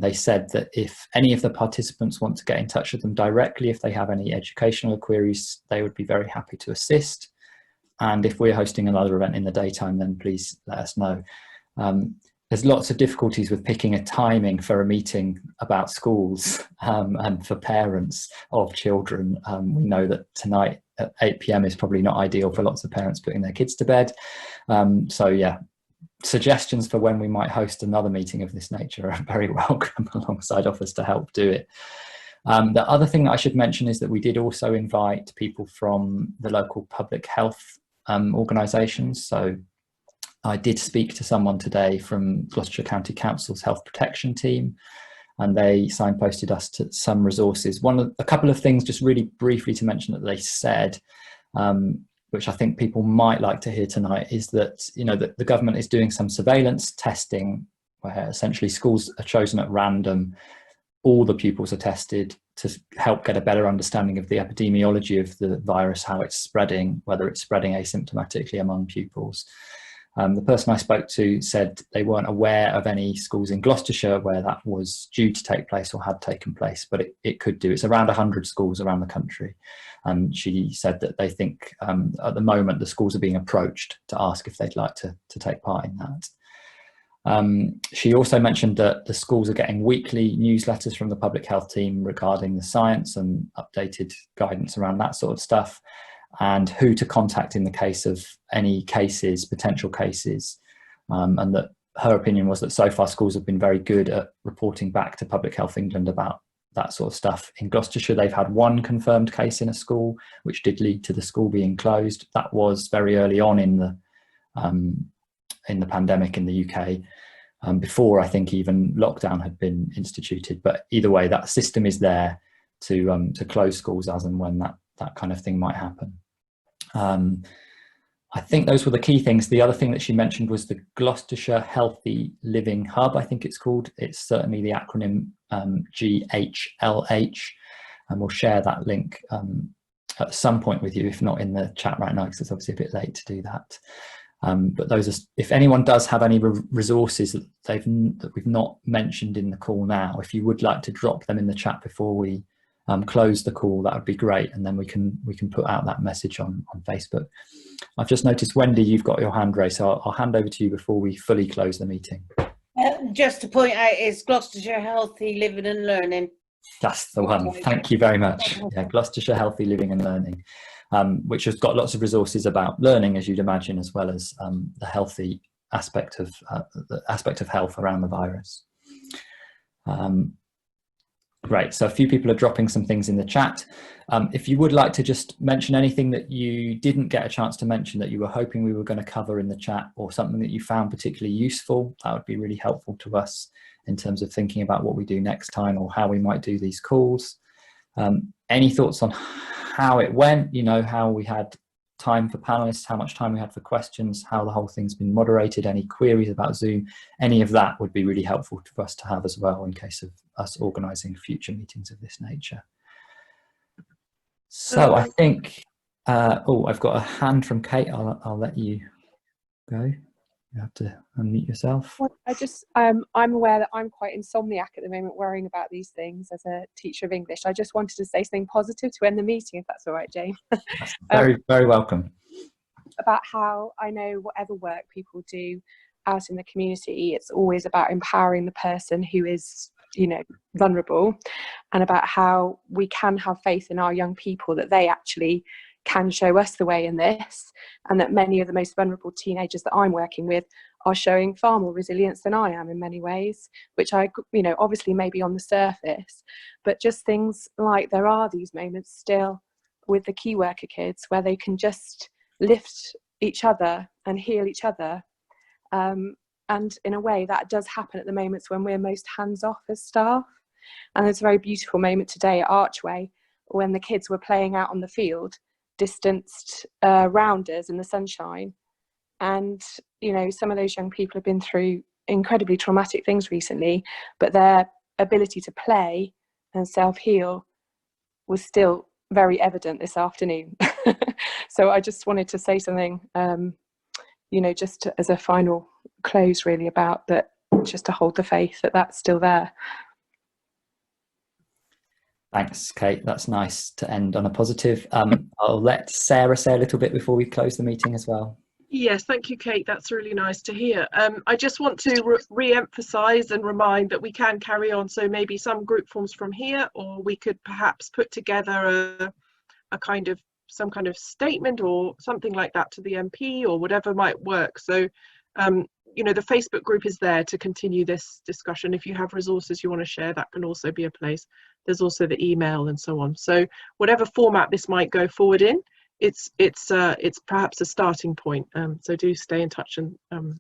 Speaker 1: They said that if any of the participants want to get in touch with them directly, if they have any educational queries, they would be very happy to assist. And if we're hosting another event in the daytime, then please let us know. There's lots of difficulties with picking a timing for a meeting about schools and for parents of children. We know that tonight at 8 p.m. is probably not ideal for lots of parents putting their kids to bed. So yeah, suggestions for when we might host another meeting of this nature are very welcome alongside offers to help do it. The other thing that I should mention is that we did also invite people from the local public health organisations. So I did speak to someone today from Gloucester County Council's health protection team, and they signposted us to some resources. A couple of things just really briefly to mention that they said, which I think people might like to hear tonight, is that, you know, that the government is doing some surveillance testing where essentially schools are chosen at random. All the pupils are tested to help get a better understanding of the epidemiology of the virus, how it's spreading, whether it's spreading asymptomatically among pupils. The person I spoke to said they weren't aware of any schools in Gloucestershire where that was due to take place or had taken place, but it could do. It's around 100 schools around the country. And she said that they think at the moment the schools are being approached to ask if they'd like to take part in that. She also mentioned that the schools are getting weekly newsletters from the public health team regarding the science and updated guidance around that sort of stuff, and who to contact in the case of any cases, potential cases, and that her opinion was that so far schools have been very good at reporting back to Public Health England about that sort of stuff. In Gloucestershire, they've had one confirmed case in a school, which did lead to the school being closed. That was very early on in the pandemic in the UK, before I think even lockdown had been instituted. But either way, that system is there to close schools as and when that kind of thing might happen. I think those were the key things. The other thing that she mentioned was the Gloucestershire Healthy Living Hub, I think it's called. It's certainly the acronym GHLH, and we'll share that link at some point with you, if not in the chat right now, because it's obviously a bit late to do that. But those are, if anyone does have any resources that we've not mentioned in the call now, if you would like to drop them in the chat before we close the call, that would be great, and then we can put out that message on Facebook. I've just noticed, Wendy, you've got your hand raised, so I'll hand over to you before we fully close the meeting.
Speaker 2: Just to point out, is Gloucestershire Healthy Living and Learning.
Speaker 1: That's the one. Thank you very much. Yeah, Gloucestershire Healthy Living and Learning, which has got lots of resources about learning, as you'd imagine, as well as the healthy aspect of health around the virus. Great. So a few people are dropping some things in the chat. If you would like to just mention anything that you didn't get a chance to mention that you were hoping we were going to cover in the chat, or something that you found particularly useful, that would be really helpful to us in terms of thinking about what we do next time or how we might do these calls. Any thoughts on how it went, you know, how we had time for panelists, how much time we had for questions, how the whole thing's been moderated, any queries about Zoom, any of that would be really helpful for us to have as well in case of us organising future meetings of this nature. So I think, oh, I've got a hand from Kate. I'll let you go. You have to unmute yourself.
Speaker 14: Well, I'm aware that I'm quite insomniac at the moment, worrying about these things as a teacher of English. I just wanted to say something positive to end the meeting, if that's all right, Jane.
Speaker 1: That's very, very welcome.
Speaker 14: About how I know whatever work people do out in the community, it's always about empowering the person who is, you know, vulnerable, and about how we can have faith in our young people that they actually can show us the way in this, and that many of the most vulnerable teenagers that I'm working with are showing far more resilience than I am in many ways, which I, you know, obviously maybe on the surface, but just things like there are these moments still with the key worker kids where they can just lift each other and heal each other. And in a way that does happen at the moments when we're most hands-off as staff. And there's a very beautiful moment today at Archway when the kids were playing out on the field, distanced rounders in the sunshine, and you know, some of those young people have been through incredibly traumatic things recently, but their ability to play and self-heal was still very evident this afternoon. So I just wanted to say something, you know, just as a final close really, about that, just to hold the faith that that's still there.
Speaker 1: Thanks, Kate. That's nice to end on a positive. I'll let Sarah say a little bit before we close the meeting as well.
Speaker 9: Yes, thank you, Kate. That's really nice to hear. I just want to re-emphasise and remind that we can carry on. So maybe some group forms from here, or we could perhaps put together some kind of statement or something like that to the MP, or whatever might work. So, you know, the Facebook group is there to continue this discussion. If you have resources you want to share, that can also be a place. There's also the email and so on. So whatever format this might go forward in, it's perhaps a starting point. So do stay in touch and